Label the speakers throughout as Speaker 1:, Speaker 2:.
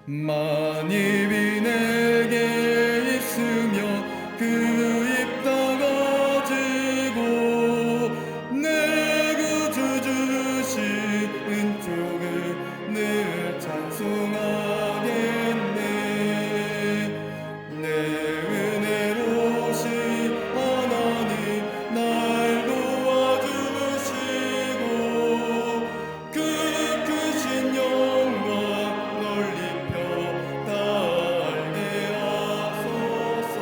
Speaker 1: 만입이 내게 있으며 그 입 다가지고 내 구주 주신 은총을 늘 찬송하겠네. 내 은혜로우신 하나님 날 도와주시고 그 크신 영광 널리 펴달게 하소서.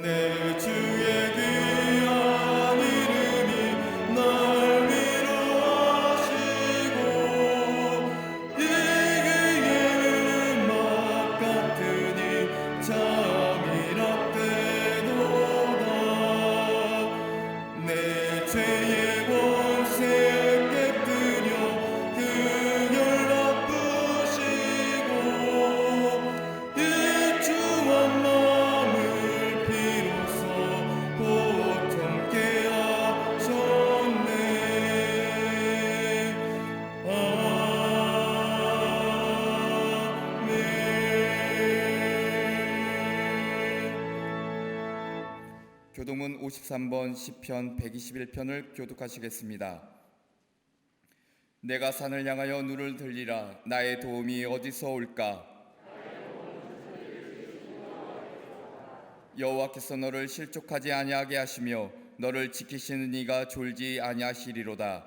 Speaker 1: 내 주의 귀한 이름이 날 위로하시고 이기의 음악 같으니 잠이랍되도다. 내 죄의 원세 깨뜨려 그 결 아프시고 이 주한 마음을 비로소 보통케 하셨네. 아멘. 교동문 53번 시편 121편을 교독하시겠습니다. 내가 산을 향하여 눈을 들리라. 나의 도움이 어디서 올까? 여호와께서 너를 실족하지 아니하게 하시며 너를 지키시는 이가 졸지 아니하시리로다.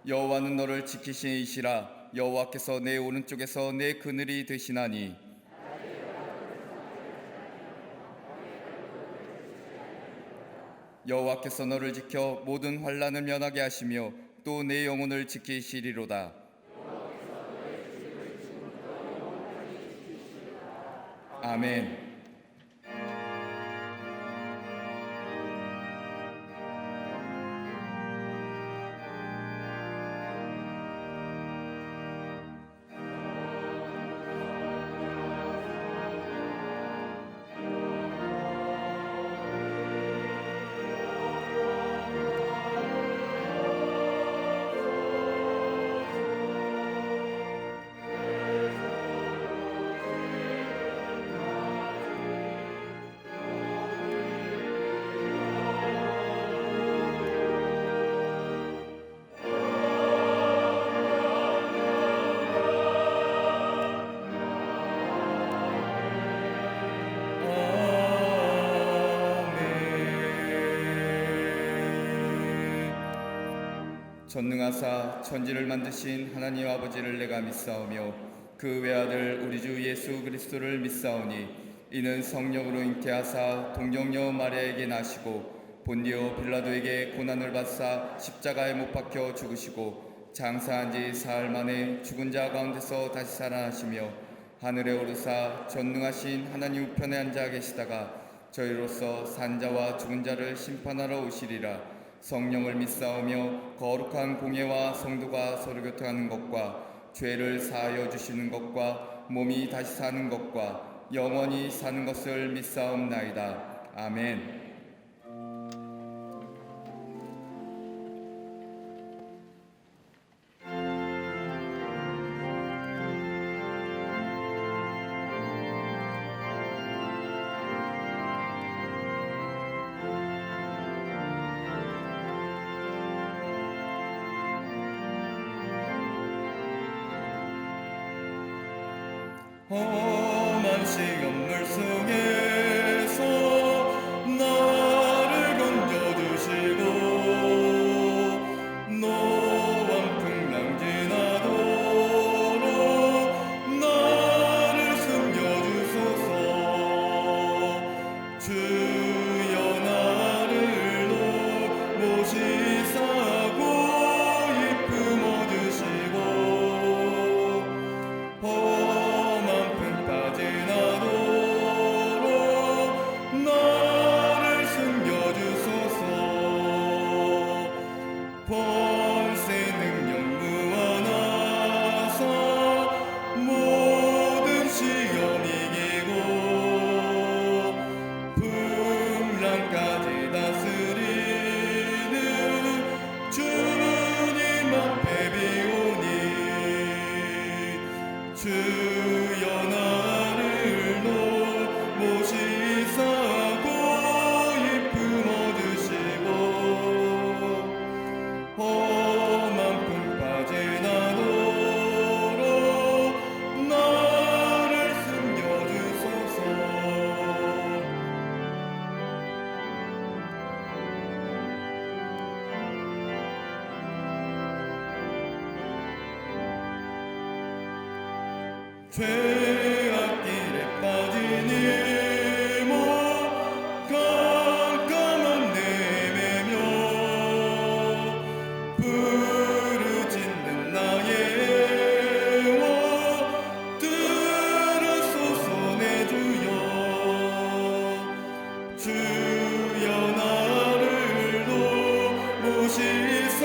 Speaker 1: 여호와는 너를 지키신 이시라. 여호와께서 내 오른쪽에서 내 그늘이 되시나니 여호와께서 너를 지켜 모든 환난을 면하게 하시며 또 내 영혼을 지키시리로다. 아멘. 전능하사 천지를 만드신 하나님 아버지를 내가 믿사오며 그 외아들 우리 주 예수 그리스도를 믿사오니 이는 성령으로 잉태하사 동정녀 마리아에게 나시고 본디오 빌라도에게 고난을 받사 십자가에 못 박혀 죽으시고 장사한 지 사흘 만에 죽은 자 가운데서 다시 살아나시며 하늘에 오르사 전능하신 하나님 우편에 앉아 계시다가 저희로서 산자와 죽은 자를 심판하러 오시리라. 성령을 믿사오며 거룩한 공예와 성도가 서로 교통하는 것과 죄를 사하여 주시는 것과 몸이 다시 사는 것과 영원히 사는 것을 믿사옵나이다. 아멘. 험한 시험물 속에서 나를 건져주시고 노한 풍랑 지나도록 나를 숨겨주소서. 주여 나를 모시사 고이 품어주시고 번세 능력 무한하사 모든 시험 죄악길에 빠진 이모 깜깜한 내매며 부르짖는 나의 애와 들으소서 내 주여. 주여 나를 도우시사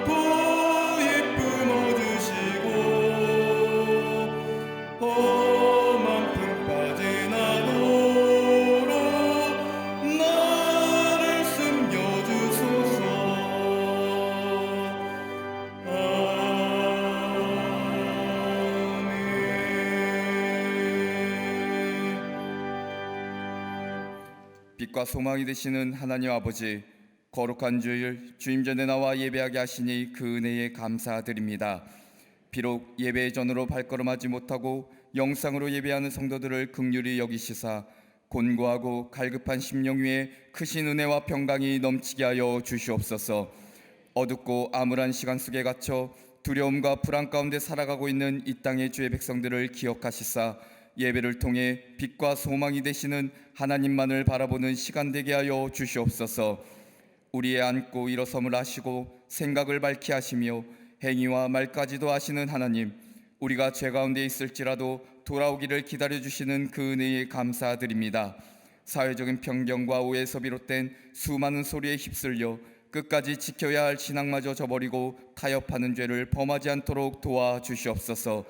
Speaker 1: 보이 품어주시고 험한 품 빠진 나도록 나를 숨겨주소서. 아멘. 빛과 소망이 되시는 하나님 아버지, 거룩한 주일 주임 전에 나와 예배하게 하시니 그 은혜에 감사드립니다. 비록 예배 전으로 발걸음하지 못하고 영상으로 예배하는 성도들을 긍휼히 여기시사 곤고하고 갈급한 심령 위에 크신 은혜와 평강이 넘치게 하여 주시옵소서. 어둡고 암울한 시간 속에 갇혀 두려움과 불안 가운데 살아가고 있는 이 땅의 주의 백성들을 기억하시사 예배를 통해 빛과 소망이 되시는 하나님만을 바라보는 시간 되게 하여 주시옵소서. 우리의 앉고 일어섬을 아시고 생각을 밝게 하시며 행위와 말까지도 아시는 하나님, 우리가 죄 가운데 있을지라도 돌아오기를 기다려주시는 그 은혜에 감사드립니다. 사회적인 편견과 오해에서 비롯된 수많은 소리에 휩쓸려 끝까지 지켜야 할 신앙마저 저버리고 타협하는 죄를 범하지 않도록 도와주시옵소서.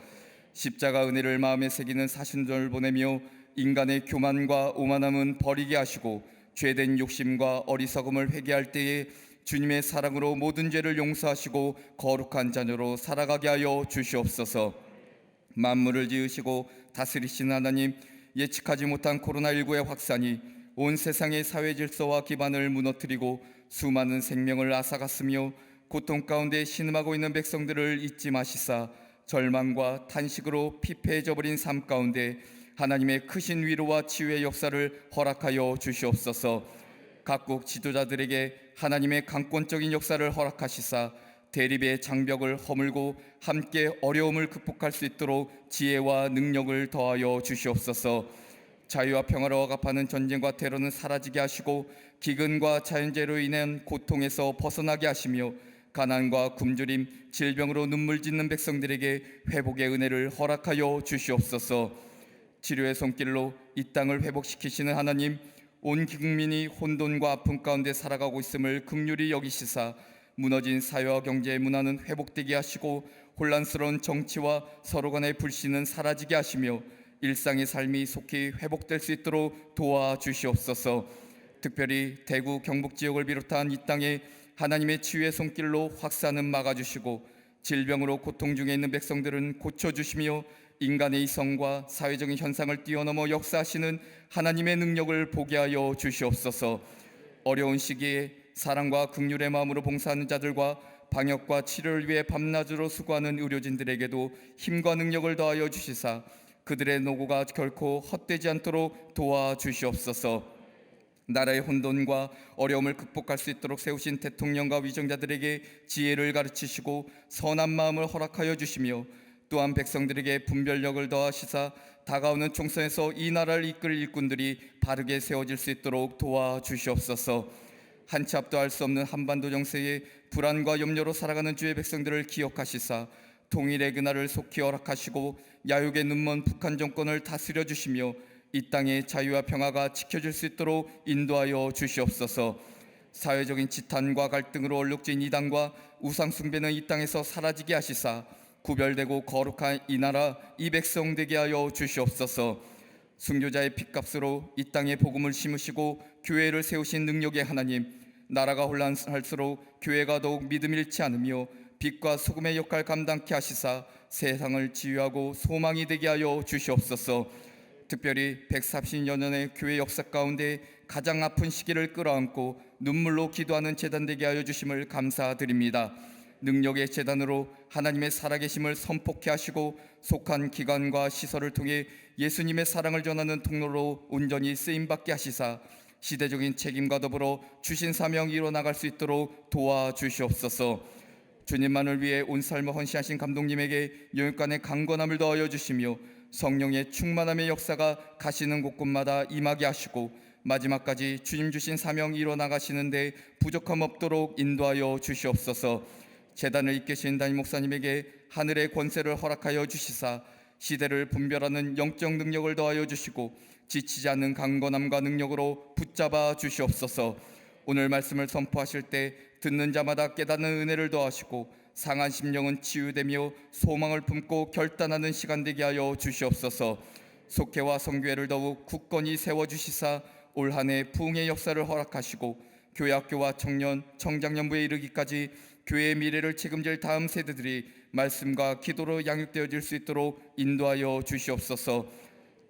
Speaker 1: 십자가 은혜를 마음에 새기는 사순절을 보내며 인간의 교만과 오만함은 버리게 하시고 죄된 욕심과 어리석음을 회개할 때에 주님의 사랑으로 모든 죄를 용서하시고 거룩한 자녀로 살아가게 하여 주시옵소서. 만물을 지으시고 다스리시는 하나님, 예측하지 못한 코로나19의 확산이 온 세상의 사회 질서와 기반을 무너뜨리고 수많은 생명을 앗아갔으며 고통 가운데 신음하고 있는 백성들을 잊지 마시사 절망과 탄식으로 피폐해져 버린 삶 가운데 하나님의 크신 위로와 치유의 역사를 허락하여 주시옵소서. 각국 지도자들에게 하나님의 강권적인 역사를 허락하시사 대립의 장벽을 허물고 함께 어려움을 극복할 수 있도록 지혜와 능력을 더하여 주시옵소서. 자유와 평화로 억압하는 전쟁과 테러는 사라지게 하시고 기근과 자연재해로 인한 고통에서 벗어나게 하시며 가난과 굶주림, 질병으로 눈물 짓는 백성들에게 회복의 은혜를 허락하여 주시옵소서. 치료의 손길로 이 땅을 회복시키시는 하나님, 온 국민이 혼돈과 아픔 가운데 살아가고 있음을 긍휼히 여기시사 무너진 사회와 경제의 문화는 회복되게 하시고 혼란스러운 정치와 서로 간의 불신은 사라지게 하시며 일상의 삶이 속히 회복될 수 있도록 도와주시옵소서. 특별히 대구 경북 지역을 비롯한 이 땅에 하나님의 치유의 손길로 확산은 막아주시고 질병으로 고통 중에 있는 백성들은 고쳐주시며 인간의 이성과 사회적인 현상을 뛰어넘어 역사하시는 하나님의 능력을 보게 하여 주시옵소서. 어려운 시기에 사랑과 긍휼의 마음으로 봉사하는 자들과 방역과 치료를 위해 밤낮으로 수고하는 의료진들에게도 힘과 능력을 더하여 주시사 그들의 노고가 결코 헛되지 않도록 도와주시옵소서. 나라의 혼돈과 어려움을 극복할 수 있도록 세우신 대통령과 위정자들에게 지혜를 가르치시고 선한 마음을 허락하여 주시며 또한 백성들에게 분별력을 더하시사 다가오는 총선에서 이 나라를 이끌 일꾼들이 바르게 세워질 수 있도록 도와주시옵소서. 한치 앞도 알 수 없는 한반도 정세에 불안과 염려로 살아가는 주의 백성들을 기억하시사 통일의 그날을 속히 허락하시고 야욕의 눈먼 북한 정권을 다스려 주시며 이 땅의 자유와 평화가 지켜질 수 있도록 인도하여 주시옵소서. 사회적인 지탄과 갈등으로 얼룩진 이단과 우상 숭배는 이 땅에서 사라지게 하시사 구별되고 거룩한 이 나라 이 백성 되게 하여 주시옵소서. 순교자의 핏값으로 이 땅에 복음을 심으시고 교회를 세우신 능력의 하나님, 나라가 혼란할수록 교회가 더욱 믿음 잃지 않으며 빛과 소금의 역할 감당케 하시사 세상을 치유하고 소망이 되게 하여 주시옵소서. 특별히 130여 년의 교회 역사 가운데 가장 아픈 시기를 끌어안고 눈물로 기도하는 제단 되게 하여 주심을 감사드립니다. 능력의 제단으로 하나님의 살아계심을 선포케 하시고 속한 기관과 시설을 통해 예수님의 사랑을 전하는 통로로 온전히 쓰임받게 하시사 시대적인 책임과 더불어 주신 사명 이뤄나갈 수 있도록 도와주시옵소서. 주님만을 위해 온 삶을 헌신하신 감독님에게 영육간의 강건함을 더하여 주시며 성령의 충만함의 역사가 가시는 곳곳마다 임하게 하시고 마지막까지 주님 주신 사명 이뤄나가시는데 부족함 없도록 인도하여 주시옵소서. 재단을 이끄신 담임 목사님에게 하늘의 권세를 허락하여 주시사 시대를 분별하는 영적 능력을 더하여 주시고 지치지 않는 강건함과 능력으로 붙잡아 주시옵소서. 오늘 말씀을 선포하실 때 듣는 자마다 깨닫는 은혜를 더하시고 상한 심령은 치유되며 소망을 품고 결단하는 시간 되게 하여 주시옵소서. 속회와 성교회를 더욱 굳건히 세워주시사 올 한 해 부흥의 역사를 허락하시고 교회학교와 청년, 청장년부에 이르기까지 교회의 미래를 책임질 다음 세대들이 말씀과 기도로 양육되어질 수 있도록 인도하여 주시옵소서.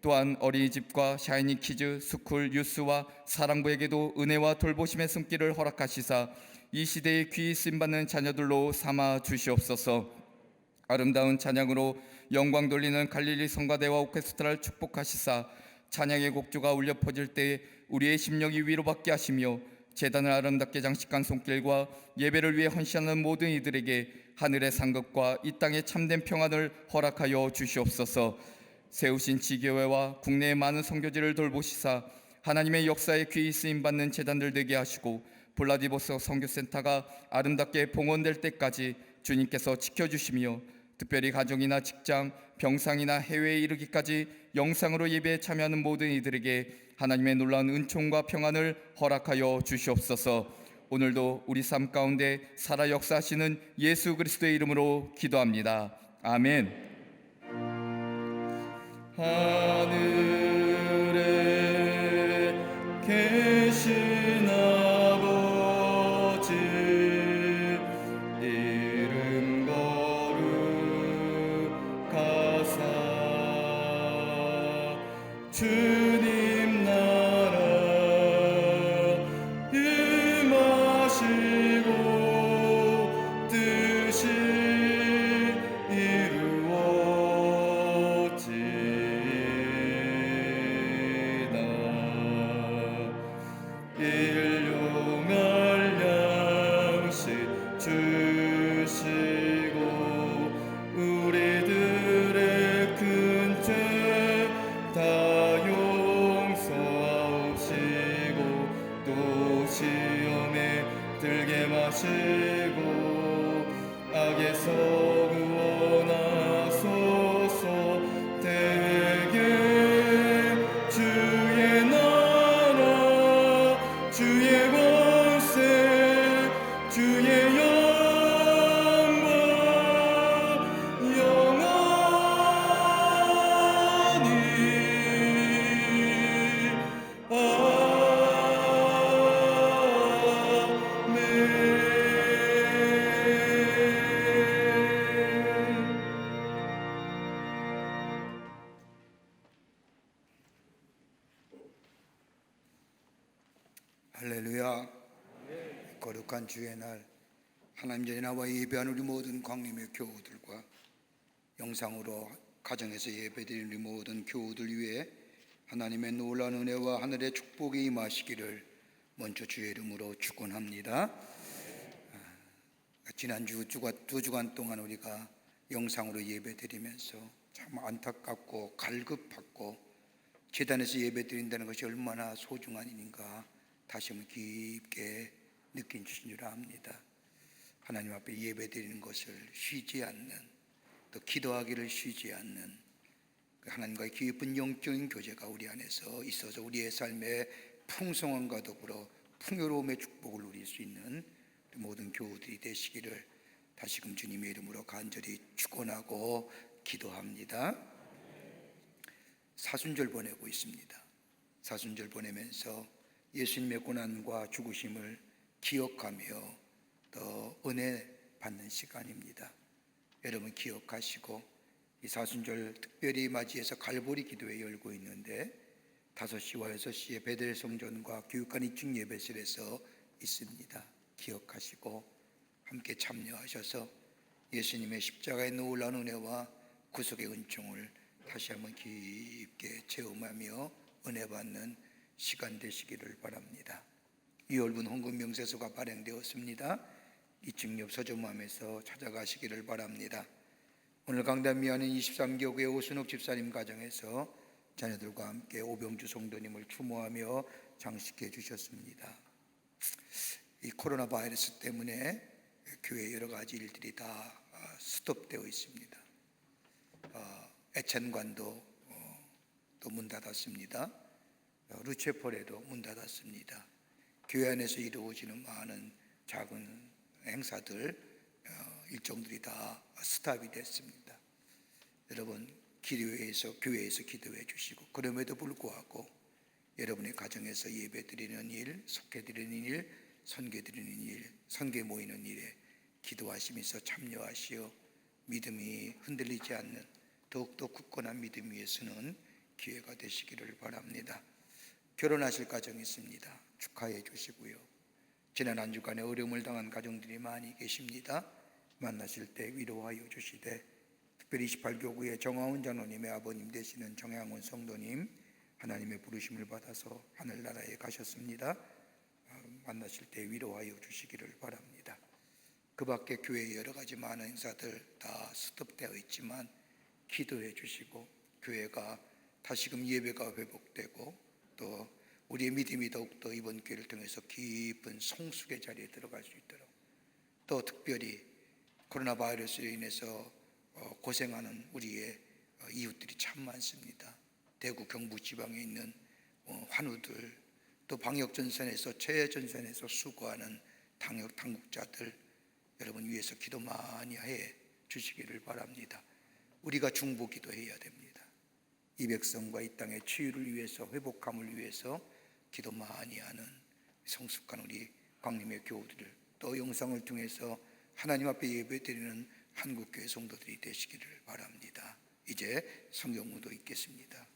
Speaker 1: 또한 어린이집과 샤이니 키즈, 스쿨, 유스와 사랑부에게도 은혜와 돌보심의 손길을 허락하시사 이 시대에 귀히 쓰임받는 자녀들로 삼아 주시옵소서. 아름다운 찬양으로 영광 돌리는 갈릴리 성가대와 오케스트라를 축복하시사 찬양의 곡조가 울려 퍼질 때 우리의 심령이 위로받게 하시며 제단을 아름답게 장식한 손길과 예배를 위해 헌신하는 모든 이들에게 하늘의 상급과 이 땅의 참된 평안을 허락하여 주시옵소서. 세우신 지교회와 국내의 많은 선교지를 돌보시사 하나님의 역사에 귀히 쓰임받는 제단들 되게 하시고 블라디보스토크 선교센터가 아름답게 봉헌될 때까지 주님께서 지켜주시며 특별히 가정이나 직장, 병상이나 해외에 이르기까지 영상으로 예배에 참여하는 모든 이들에게 하나님의 놀라운 은총과 평안을 허락하여 주시옵소서. 오늘도 우리 삶 가운데 살아 역사하시는 예수 그리스도의 이름으로 기도합니다. 아멘. 하늘에 계신 아버지 이름 거룩하사 주님 나라 임하시고 뜻이 이루어지이다. 일용할 양식 주시고 우리들의 큰 죄 다 용서하옵시고 또 시험에 들게 마시고 악에서 구원하소서. 대개 주의 나라 주의 권세 주의 영광 영원히 아멘.
Speaker 2: 할렐루야. 거룩한 주의 날 하나님 전에 나와 예배하는 우리 모든 광림의 교우들과 영상으로 가정에서 예배드리는 우리 모든 교우들 위해 하나님의 놀라운 은혜와 하늘의 축복이 임하시기를 먼저 주의 이름으로 축원합니다. 지난주 두 주간 동안 우리가 영상으로 예배드리면서 참 안타깝고 갈급하고 제단에서 예배드린다는 것이 얼마나 소중한 일인가 다시 한번 깊게 느낀 줄 압니다. 하나님 앞에 예배드리는 것을 쉬지 않는, 또 기도하기를 쉬지 않는 하나님과의 깊은 영적인 교제가 우리 안에서 있어서 우리의 삶의 풍성함과 더불어 풍요로움의 축복을 누릴 수 있는 모든 교우들이 되시기를 다시금 주님의 이름으로 간절히 축원하고 기도합니다. 사순절 보내고 있습니다. 사순절 보내면서 예수님의 고난과 죽으심을 기억하며 더 은혜 받는 시간입니다. 여러분 기억하시고 이 사순절 특별히 맞이해서 갈보리 기도회 열고 있는데 5시와 6시에 베델 성전과 교육관 2층 예배실에서 있습니다. 기억하시고 함께 참여하셔서 예수님의 십자가의 놀라운 은혜와 구속의 은총을 다시 한번 깊게 체험하며 은혜 받는 시간 되시기를 바랍니다. 2월분 헌금 명세서가 발행되었습니다. 2층 옆 서점함에서 찾아가시기를 바랍니다. 오늘 강단미하는 23교구의 오순옥 집사님 가정에서 자녀들과 함께 오병주 성도님을 추모하며 장식해 주셨습니다. 이 코로나 바이러스 때문에 교회 여러 가지 일들이 다 스톱되어 있습니다. 애찬관도 또 문 닫았습니다. 루체폴에도 문 닫았습니다. 교회 안에서 이루어지는 많은 작은 행사들, 일정들이 다 스탑이 됐습니다. 여러분 교회에서 기도해 주시고, 그럼에도 불구하고 여러분의 가정에서 예배 드리는 일, 속회 드리는 일, 선교 드리는 일, 선교 모이는 일에 기도하시면서 참여하시어 믿음이 흔들리지 않는 더욱더 굳건한 믿음 위에 서는 기회가 되시기를 바랍니다. 결혼하실 가정이 있습니다. 축하해 주시고요. 지난 한 주간에 어려움을 당한 가정들이 많이 계십니다. 만나실 때 위로하여 주시되, 특별히 28교구의 정하훈 장로님의 아버님 되시는 정양훈 성도님, 하나님의 부르심을 받아서 하늘나라에 가셨습니다. 만나실 때 위로하여 주시기를 바랍니다. 그 밖에 교회의 여러 가지 많은 행사들 다 스톱되어 있지만 기도해 주시고, 교회가 다시금 예배가 회복되고 또 우리의 믿음이 더욱더 이번 기회를 통해서 깊은 성숙의 자리에 들어갈 수 있도록, 또 특별히 코로나 바이러스로 인해서 고생하는 우리의 이웃들이 참 많습니다. 대구 경북 지방에 있는 환우들, 또 방역전선에서 최전선에서 수고하는 당국자들, 여러분 위해서 기도 많이 해 주시기를 바랍니다. 우리가 중보기도해야 됩니다. 이 백성과 이 땅의 치유를 위해서, 회복함을 위해서 기도 많이 하는 성숙한 우리 광림의 교우들, 또 영상을 통해서 하나님 앞에 예배드리는 한국교회 성도들이 되시기를 바랍니다. 이제 성경무도 읽겠습니다.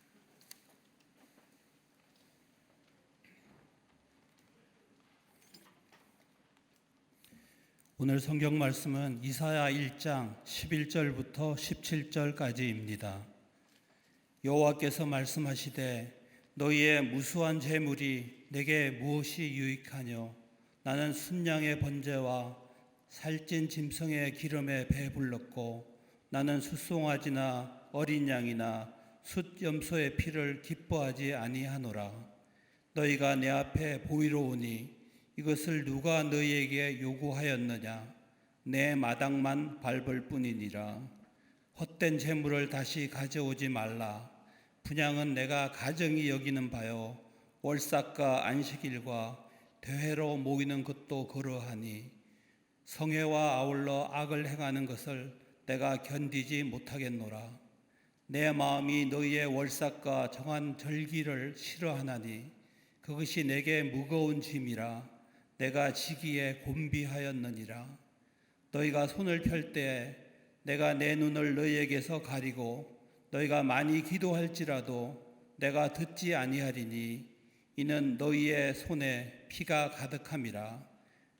Speaker 3: 오늘 성경 말씀은 이사야 1장 11절부터 17절까지입니다. 여호와께서 말씀하시되 너희의 무수한 재물이 내게 무엇이 유익하뇨? 나는 순양의 번제와 살찐 짐승의 기름에 배불렀고, 나는 숫송아지나 어린 양이나 숫염소의 피를 기뻐하지 아니하노라. 너희가 내 앞에 보이러 오니 이것을 누가 너희에게 요구하였느냐? 내 마당만 밟을 뿐이니라. 헛된 재물을 다시 가져오지 말라. 분향은 내가 가정이 여기는 바요, 월삭과 안식일과 대회로 모이는 것도 그러하니 성회와 아울러 악을 행하는 것을 내가 견디지 못하겠노라. 내 마음이 너희의 월삭과 정한 절기를 싫어하나니 그것이 내게 무거운 짐이라 내가 지기에 곤비하였느니라. 너희가 손을 펼 때에 내가 내 눈을 너희에게서 가리고 너희가 많이 기도할지라도 내가 듣지 아니하리니 이는 너희의 손에 피가 가득함이라.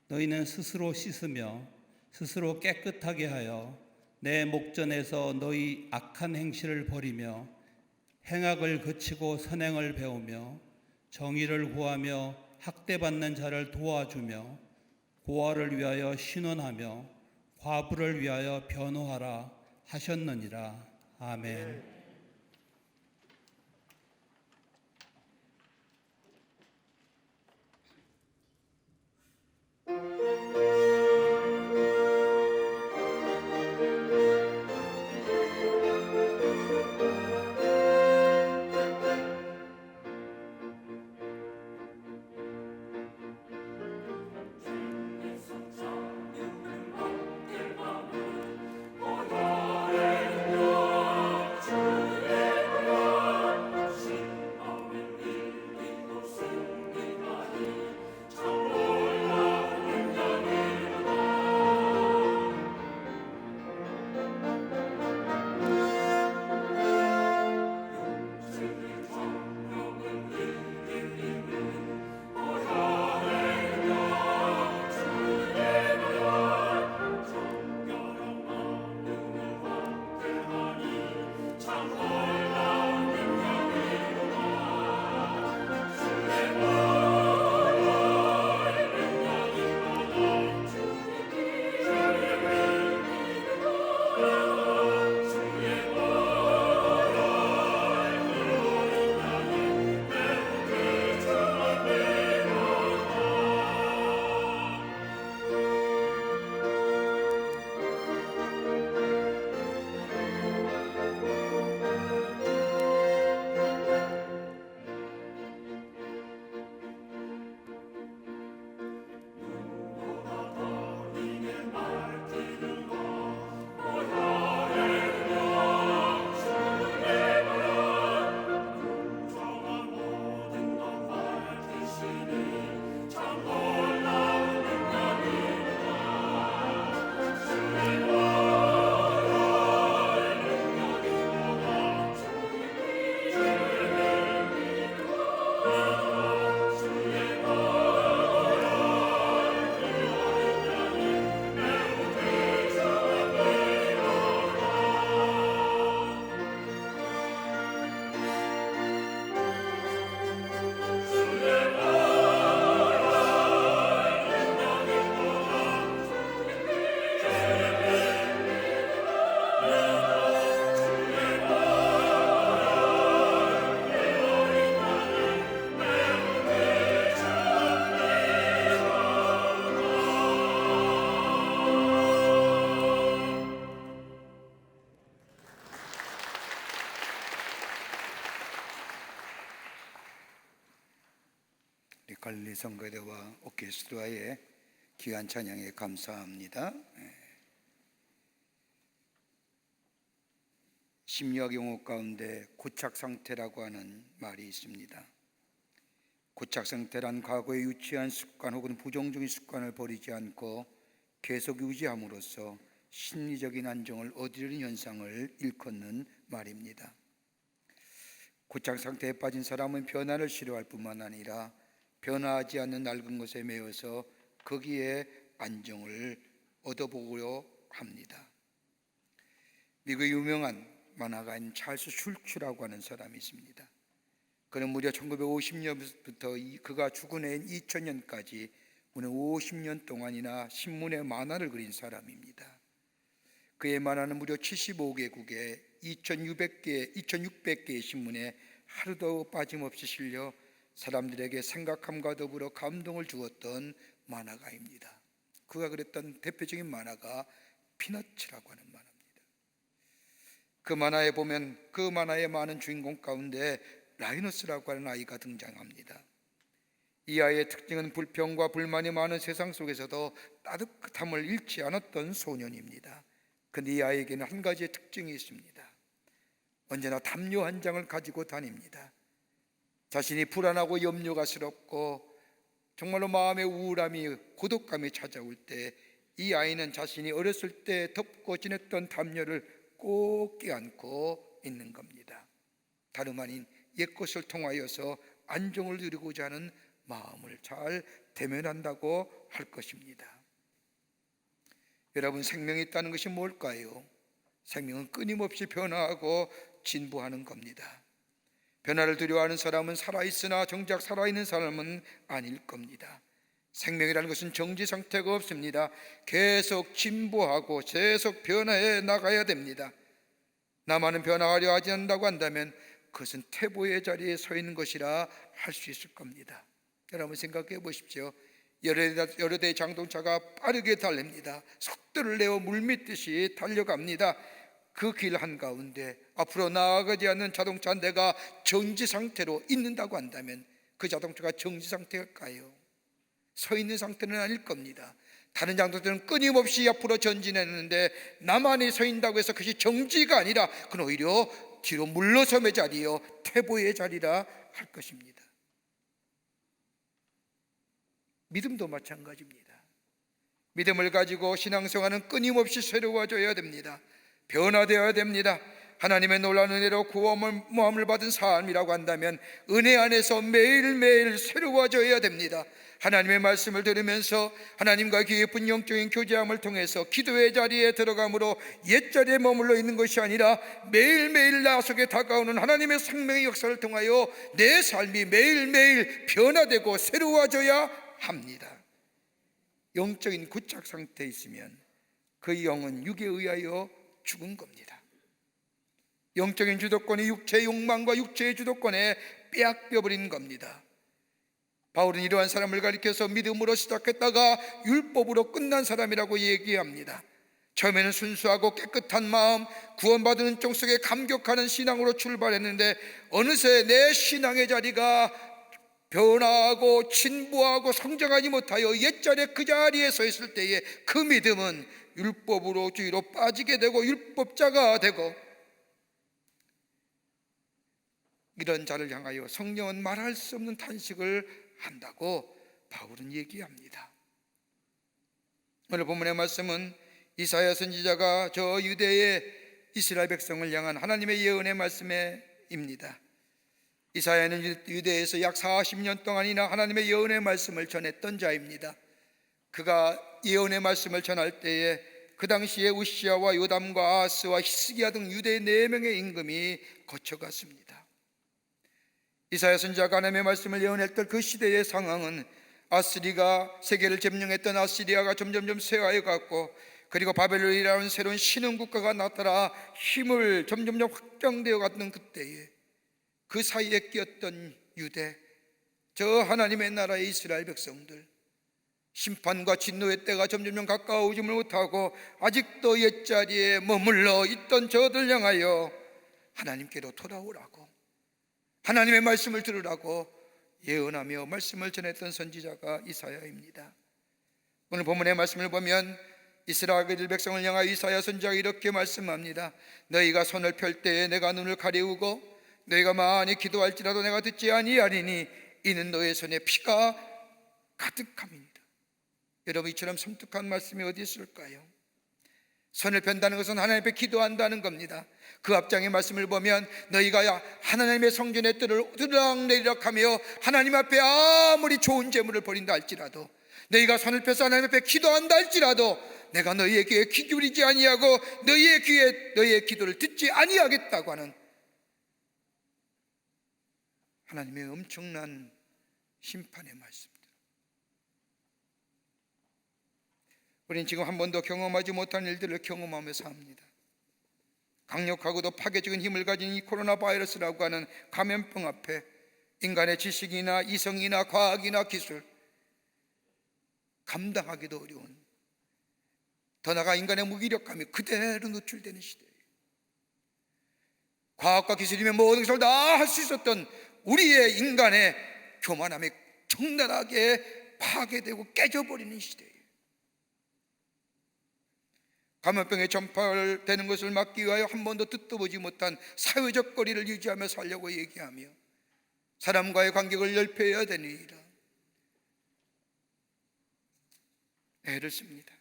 Speaker 3: 너희는 스스로 씻으며 스스로 깨끗하게 하여 내 목전에서 너희 악한 행실을 버리며 행악을 그치고 선행을 배우며 정의를 구하며 학대받는 자를 도와주며 고아를 위하여 신원하며 과부를 위하여 변호하라 하셨느니라. 아멘.
Speaker 4: 주
Speaker 2: 할리 성가대와 오케스트라의 귀한 찬양에 감사합니다. 심리학 용어 가운데 고착 상태라고 하는 말이 있습니다. 고착 상태란 과거에 유치한 습관 혹은 부정적인 습관을 버리지 않고 계속 유지함으로써 심리적인 안정을 얻으려는 현상을 일컫는 말입니다. 고착 상태에 빠진 사람은 변화를 싫어할 뿐만 아니라 변화하지 않는 낡은 것에 매여서 거기에 안정을 얻어보려 합니다. 미국의 유명한 만화가인 찰스 슐츠라고 하는 사람이 있습니다. 그는 무려 1950년부터 그가 죽은 해인 2000년까지 무려 50년 동안이나 신문에 만화를 그린 사람입니다. 그의 만화는 무려 75개국에 2600개의 신문에 하루도 빠짐없이 실려 사람들에게 생각함과 더불어 감동을 주었던 만화가입니다. 그가 그랬던 대표적인 만화가 피너츠라고 하는 만화입니다. 그 만화에 보면 그 만화의 많은 주인공 가운데 라이너스라고 하는 아이가 등장합니다. 이 아이의 특징은 불평과 불만이 많은 세상 속에서도 따뜻함을 잃지 않았던 소년입니다. 그런데 이 아이에게는 한 가지의 특징이 있습니다. 언제나 담요 한 장을 가지고 다닙니다. 자신이 불안하고 염려가 스럽고 정말로 마음의 우울함이 고독감이 찾아올 때 이 아이는 자신이 어렸을 때 덮고 지냈던 담요를 꼭 껴안고 있는 겁니다. 다름 아닌 옛것을 통하여서 안정을 누리고자 하는 마음을 잘 대면한다고 할 것입니다. 여러분, 생명이 있다는 것이 뭘까요? 생명은 끊임없이 변화하고 진보하는 겁니다. 변화를 두려워하는 사람은 살아있으나 정작 살아있는 사람은 아닐 겁니다. 생명이라는 것은 정지 상태가 없습니다. 계속 진보하고 계속 변화해 나가야 됩니다. 나만은 변화하려 하지 않는다고 한다면 그것은 태보의 자리에 서 있는 것이라 할 수 있을 겁니다. 여러분 생각해 보십시오. 여러 대의 자동차가 빠르게 달립니다. 속도를 내어 물밀듯이 달려갑니다. 그 길 한가운데 앞으로 나아가지 않는 자동차 한 대가 정지 상태로 있는다고 한다면 그 자동차가 정지 상태일까요? 서 있는 상태는 아닐 겁니다. 다른 자동차들은 끊임없이 앞으로 전진했는데 나만이 서 있다고 해서 그것이 정지가 아니라 그건 오히려 뒤로 물러섬의 자리요 태보의 자리라 할 것입니다. 믿음도 마찬가지입니다. 믿음을 가지고 신앙생활은 끊임없이 새로워져야 됩니다. 변화되어야 됩니다. 하나님의 놀라운 은혜로 구원을 받은 삶이라고 한다면 은혜 안에서 매일매일 새로워져야 됩니다. 하나님의 말씀을 들으면서 하나님과 깊은 영적인 교제함을 통해서 기도의 자리에 들어감으로 옛자리에 머물러 있는 것이 아니라 매일매일 나 속에 다가오는 하나님의 생명의 역사를 통하여 내 삶이 매일매일 변화되고 새로워져야 합니다. 영적인 고착 상태에 있으면 그 영은 육에 의하여 죽은 겁니다. 영적인 주도권이 육체의 욕망과 육체의 주도권에 빼앗겨버린 겁니다. 바울은 이러한 사람을 가리켜서 믿음으로 시작했다가 율법으로 끝난 사람이라고 얘기합니다. 처음에는 순수하고 깨끗한 마음, 구원받은 은총 속에 감격하는 신앙으로 출발했는데 어느새 내 신앙의 자리가 변화하고 진보하고 성장하지 못하여 옛자리에 그 자리에 서 있을 때에 그 믿음은 율법으로 주의로 빠지게 되고 율법자가 되고, 이런 자를 향하여 성령은 말할 수 없는 탄식을 한다고 바울은 얘기합니다. 오늘 본문의 말씀은 이사야 선지자가 저 유대의 이스라엘 백성을 향한 하나님의 예언의 말씀입니다. 이사야는 유대에서 약 40년 동안이나 하나님의 예언의 말씀을 전했던 자입니다. 그가 예언의 말씀을 전할 때에 그 당시에 우시야와 요담과 아하스와 히스기야 등 유대의 4명의 임금이 거쳐갔습니다. 이사야 선지자가 하나님의 말씀을 예언했던 그 시대의 상황은 아스리가 세계를 점령했던 아시리아가 점점점 쇠하여 갔고, 그리고 바벨론이라는 새로운 신흥 국가가 나타나 힘을 점점점 확장되어 갔던 그때에 그 사이에 끼었던 유대, 저 하나님의 나라의 이스라엘 백성들, 심판과 진노의 때가 점점점 가까워오지를 못하고 아직도 옛자리에 머물러 있던 저들 향하여 하나님께로 돌아오라고, 하나님의 말씀을 들으라고 예언하며 말씀을 전했던 선지자가 이사야입니다. 오늘 본문의 말씀을 보면 이스라엘 백성을 향하여 이사야 선지자가 이렇게 말씀합니다. 너희가 손을 펼 때에 내가 눈을 가리우고 너희가 많이 기도할지라도 내가 듣지 아니하리니 이는 너의 손에 피가 가득함이니라. 여러분, 이처럼 섬뜩한 말씀이 어디 있을까요? 손을 편다는 것은 하나님 앞에 기도한다는 겁니다. 그 앞장의 말씀을 보면 너희가 하나님의 성전의 뜰을 들락내리락하며 하나님 앞에 아무리 좋은 재물을 버린다 할지라도, 너희가 손을 펴서 하나님 앞에 기도한다 할지라도 내가 너희의 귀에 귀 기울이지 아니하고 너희의 귀에 너희의 기도를 듣지 아니하겠다고 하는 하나님의 엄청난 심판의 말씀입니다. 우리는 지금 한 번도 경험하지 못한 일들을 경험하며 삽니다. 강력하고도 파괴적인 힘을 가진 이 코로나 바이러스라고 하는 감염병 앞에 인간의 지식이나 이성이나 과학이나 기술, 감당하기도 어려운, 더 나아가 인간의 무기력감이 그대로 노출되는 시대예요. 과학과 기술이면 모든 것을 다 할 수 있었던 우리의 인간의 교만함이 적나라하게 파괴되고 깨져버리는 시대예요. 감염병에 전파되는 것을 막기 위하여 한 번도 듣도 보지 못한 사회적 거리를 유지하며 살려고 얘기하며 사람과의 간격을 넓혀야 되니라 애를 씁니다.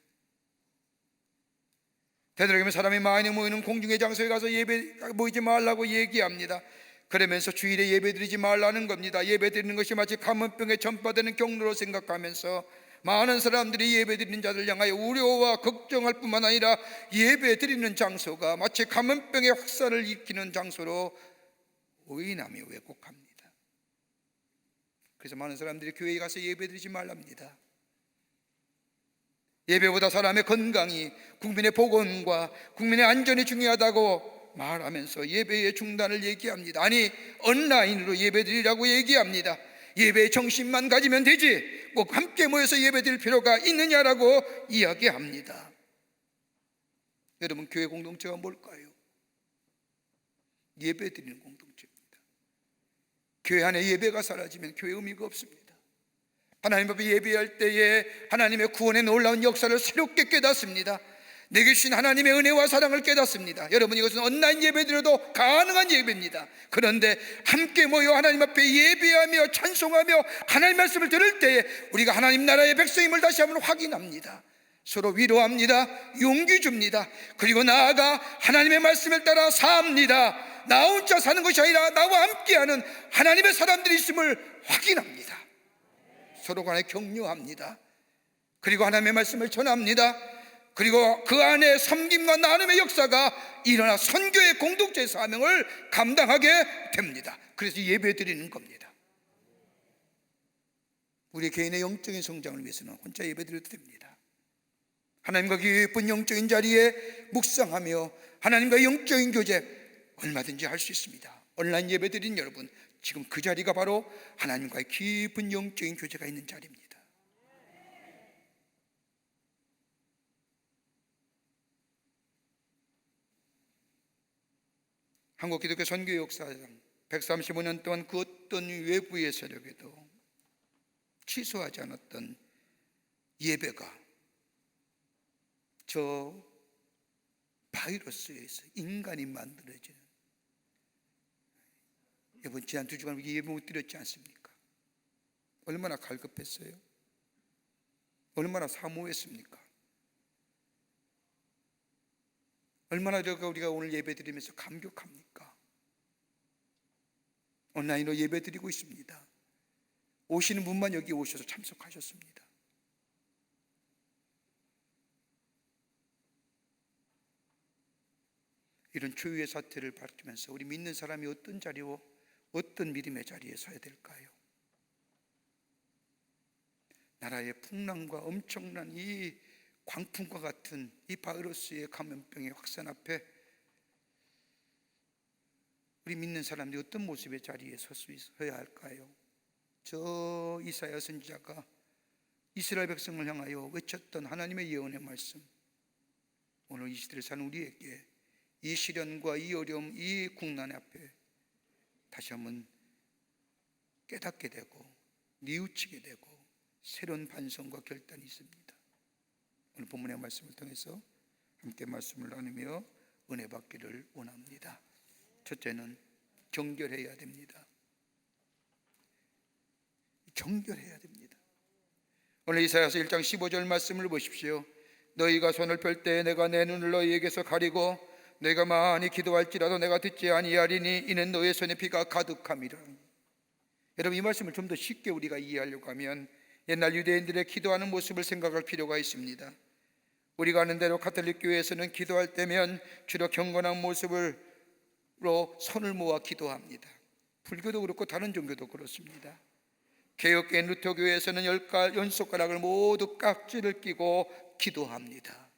Speaker 2: 되도록이면 사람이 많이 모이는 공중의 장소에 가서 예배 모이지 말라고 얘기합니다. 그러면서 주일에 예배 드리지 말라는 겁니다. 예배 드리는 것이 마치 감염병에 전파되는 경로로 생각하면서 많은 사람들이 예배 드리는 자들 향하여 우려와 걱정할 뿐만 아니라 예배 드리는 장소가 마치 감염병의 확산을 일으키는 장소로 오인하며 왜곡합니다. 그래서 많은 사람들이 교회에 가서 예배 드리지 말랍니다. 예배보다 사람의 건강이, 국민의 복원과 국민의 안전이 중요하다고 말하면서 예배의 중단을 얘기합니다. 아니, 온라인으로 예배 드리라고 얘기합니다. 예배의 정신만 가지면 되지 꼭 함께 모여서 예배 드릴 필요가 있느냐라고 이야기합니다. 여러분, 교회 공동체가 뭘까요? 예배 드리는 공동체입니다. 교회 안에 예배가 사라지면 교회 의미가 없습니다. 하나님 앞에 예배할 때에 하나님의 구원의 놀라운 역사를 새롭게 깨닫습니다. 내게 주신 하나님의 은혜와 사랑을 깨닫습니다. 여러분, 이것은 온라인 예배드려도 가능한 예배입니다. 그런데 함께 모여 하나님 앞에 예배하며 찬송하며 하나님 말씀을 들을 때에 우리가 하나님 나라의 백성임을 다시 한번 확인합니다. 서로 위로합니다. 용기 줍니다. 그리고 나아가 하나님의 말씀을 따라 삽니다. 나 혼자 사는 것이 아니라 나와 함께하는 하나님의 사람들이 있음을 확인합니다. 서로 간에 격려합니다. 그리고 하나님의 말씀을 전합니다. 그리고 그 안에 섬김과 나눔의 역사가 일어나 선교의 공동체의 사명을 감당하게 됩니다. 그래서 예배 드리는 겁니다. 우리 개인의 영적인 성장을 위해서는 혼자 예배 드려도 됩니다. 하나님과 깊은 영적인 자리에 묵상하며 하나님과 영적인 교제 얼마든지 할 수 있습니다. 온라인 예배 드린 여러분, 지금 그 자리가 바로 하나님과의 깊은 영적인 교제가 있는 자리입니다. 한국 기독교 선교 역사상 135년 동안 그 어떤 외부의 세력에도 취소하지 않았던 예배가 저 바이러스에서 인간이 만들어지는, 여러분, 지난 2주간 우리 예배 못 드렸지 않습니까? 얼마나 갈급했어요? 얼마나 사모했습니까? 얼마나 우리가 오늘 예배 드리면서 감격합니까? 온라인으로 예배 드리고 있습니다. 오시는 분만 여기 오셔서 참석하셨습니다. 이런 초유의 사태를 밝히면서 우리 믿는 사람이 어떤 자리로, 어떤 믿음의 자리에 서야 될까요? 나라의 풍랑과 엄청난 이 광풍과 같은 이 바이러스의 감염병의 확산 앞에 우리 믿는 사람들이 어떤 모습의 자리에 서야 할까요? 저 이사야 선지자가 이스라엘 백성을 향하여 외쳤던 하나님의 예언의 말씀, 오늘 이 시대를 사는 우리에게 이 시련과 이 어려움, 이 국난 앞에 다시 한번 깨닫게 되고 뉘우치게 되고 새로운 반성과 결단이 있습니다. 오늘 본문의 말씀을 통해서 함께 말씀을 나누며 은혜 받기를 원합니다. 첫째는 경결해야 됩니다. 경결해야 됩니다. 오늘 이사야서 1장 15절 말씀을 보십시오. 너희가 손을 펼 때 내가 내 눈을 너희에게서 가리고 너희가 많이 기도할지라도 내가 듣지 아니하리니 이는 너희의 손에 피가 가득함이라. 여러분, 이 말씀을 좀 더 쉽게 우리가 이해하려고 하면 옛날 유대인들의 기도하는 모습을 생각할 필요가 있습니다. 우리가 아는 대로 가톨릭 교회에서는 기도할 때면 주로 경건한 모습으로 손을 모아 기도합니다. 불교도 그렇고 다른 종교도 그렇습니다. 개혁교회 루터교회에서는 10손가락을 모두 깍지를 끼고 기도합니다.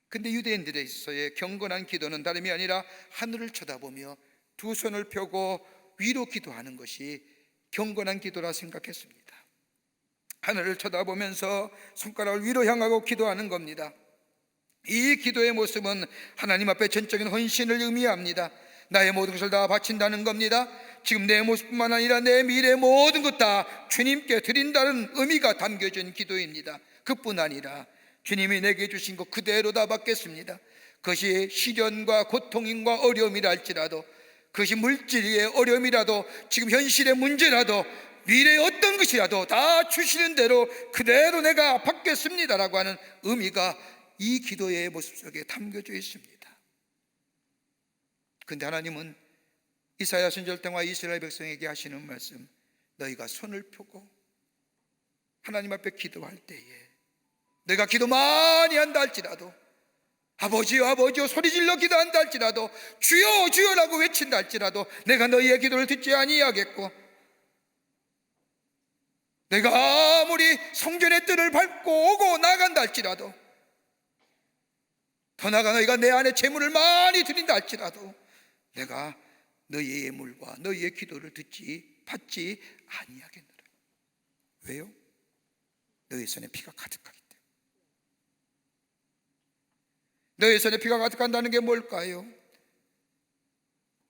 Speaker 2: 근데 유대인들에서의 경건한 기도는 다름이 아니라 하늘을 쳐다보며 두 손을 펴고 위로 기도하는 것이 경건한 기도라 생각했습니다. 하늘을 쳐다보면서 손가락을 위로 향하고 기도하는 겁니다. 이 기도의 모습은 하나님 앞에 전적인 헌신을 의미합니다. 나의 모든 것을 다 바친다는 겁니다. 지금 내 모습뿐만 아니라 내 미래의 모든 것 다 주님께 드린다는 의미가 담겨진 기도입니다. 그뿐 아니라 주님이 내게 주신 것 그대로 다 받겠습니다. 그것이 시련과 고통과 어려움이라 할지라도, 그것이 물질의 어려움이라도, 지금 현실의 문제라도, 미래의 어떤 것이라도 다 주시는 대로 그대로 내가 받겠습니다라고 하는 의미가 이 기도의 모습 속에 담겨져 있습니다. 그런데 하나님은 이사야 선지자 때와 이스라엘 백성에게 하시는 말씀, 너희가 손을 펴고 하나님 앞에 기도할 때에 내가 기도 많이 한다 할지라도, 아버지요 아버지요 소리질러 기도한다 할지라도, 주여 주여라고 외친다 할지라도 내가 너희의 기도를 듣지 아니하겠고, 내가 아무리 성전의 뜰을 밟고 오고 나간다 할지라도, 더 나아가 너희가 내 안에 재물을 많이 드린다 할지라도 내가 너희의 예물과 너희의 기도를 받지 아니하겠노라. 왜요? 너희 손에 피가 가득하기 때문에. 너희 손에 피가 가득한다는 게 뭘까요?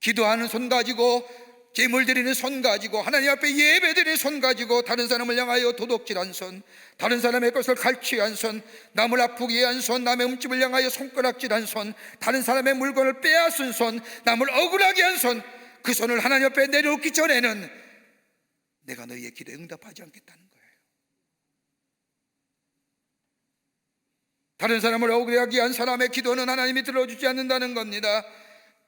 Speaker 2: 기도하는 손 가지고, 제물 드리는 손 가지고, 하나님 앞에 예배 드리는 손 가지고 다른 사람을 향하여 도둑질한 손, 다른 사람의 것을 갈취한 손, 남을 아프게 한 손, 남의 음집을 향하여 손가락질한 손, 다른 사람의 물건을 빼앗은 손, 남을 억울하게 한 손, 그 손을 하나님 앞에 내려놓기 전에는 내가 너희의 기도에 응답하지 않겠다는 거예요. 다른 사람을 억울하게 한 사람의 기도는 하나님이 들어주지 않는다는 겁니다.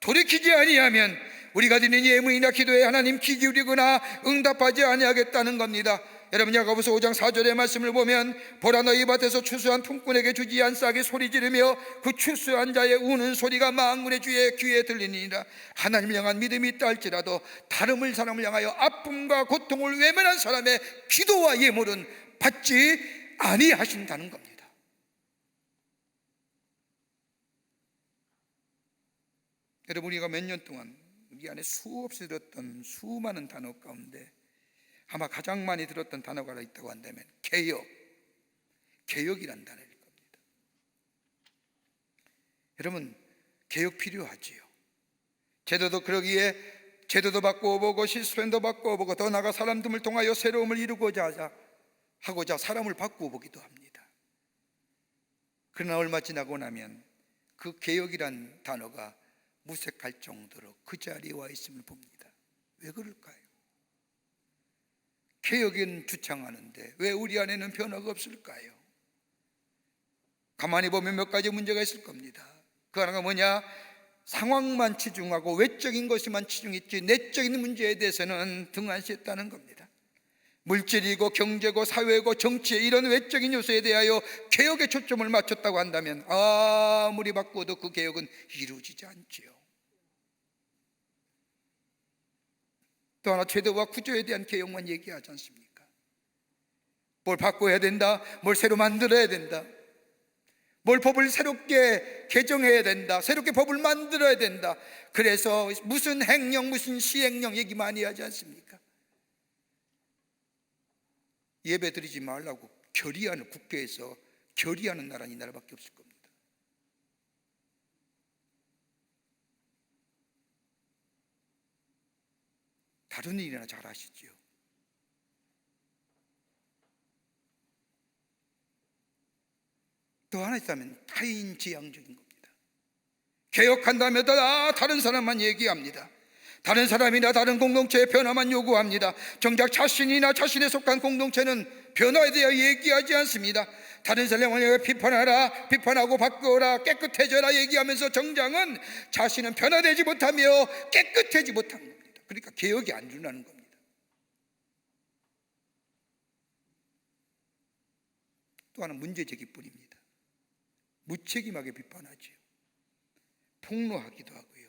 Speaker 2: 돌이키지 아니하면 우리가 드리는 예물이나 기도에 하나님 귀 기울이거나 응답하지 아니하겠다는 겁니다. 여러분, 야고보서 5장 4절의 말씀을 보면, 보라 너희 밭에서 추수한 품꾼에게 주지 않사하게 소리 지르며 그 추수한 자의 우는 소리가 만군의 주의 귀에 들리니라. 하나님을 향한 믿음이 있다 할지라도 다른 사람을 향하여 아픔과 고통을 외면한 사람의 기도와 예물은 받지 아니하신다는 겁니다. 여러분, 우리가 몇 년 동안 우리 안에 수없이 들었던 수많은 단어 가운데 아마 가장 많이 들었던 단어가 있다고 한다면 개혁이란 단어일 겁니다. 여러분, 개혁 필요하지요. 제도도 그러기에 제도도 바꾸어보고 시스템도 바꾸어보고, 더 나아가 사람들을 통하여 새로움을 이루고자 하고자 사람을 바꾸어보기도 합니다. 그러나 얼마 지나고 나면 그 개혁이란 단어가 무색할 정도로 그 자리에 와 있음을 봅니다. 왜 그럴까요? 개혁은 주창하는데 왜 우리 안에는 변화가 없을까요? 가만히 보면 몇 가지 문제가 있을 겁니다. 그 하나가 뭐냐? 상황만 치중하고 외적인 것에만 치중했지 내적인 문제에 대해서는 등한시했다는 겁니다. 물질이고 경제고 사회고 정치의 이런 외적인 요소에 대하여 개혁에 초점을 맞췄다고 한다면 아무리 바꾸어도 그 개혁은 이루어지지 않지요. 또 하나, 제도와 구조에 대한 개혁만 얘기하지 않습니까? 뭘 바꿔야 된다, 뭘 새로 만들어야 된다, 뭘 법을 새롭게 개정해야 된다, 새롭게 법을 만들어야 된다. 그래서 무슨 행령 무슨 시행령 얘기 많이 하지 않습니까? 예배 드리지 말라고 결의하는, 국회에서 결의하는 나라는 이 나라밖에 없을 겁니다. 다른 일이나 잘 아시죠? 또 하나 있다면 타인지향적인 겁니다. 개혁한다면 다른 사람만 얘기합니다. 다른 사람이나 다른 공동체의 변화만 요구합니다. 정작 자신이나 자신에 속한 공동체는 변화에 대해 얘기하지 않습니다. 다른 사람을 비판하라, 비판하고 바꾸어라, 깨끗해져라 얘기하면서 정장은 자신은 변화되지 못하며 깨끗해지지 못한 겁니다. 그러니까 개혁이 안 일어나는 겁니다. 또 하나 문제제기뿐입니다. 무책임하게 비판하지요. 폭로하기도 하고요.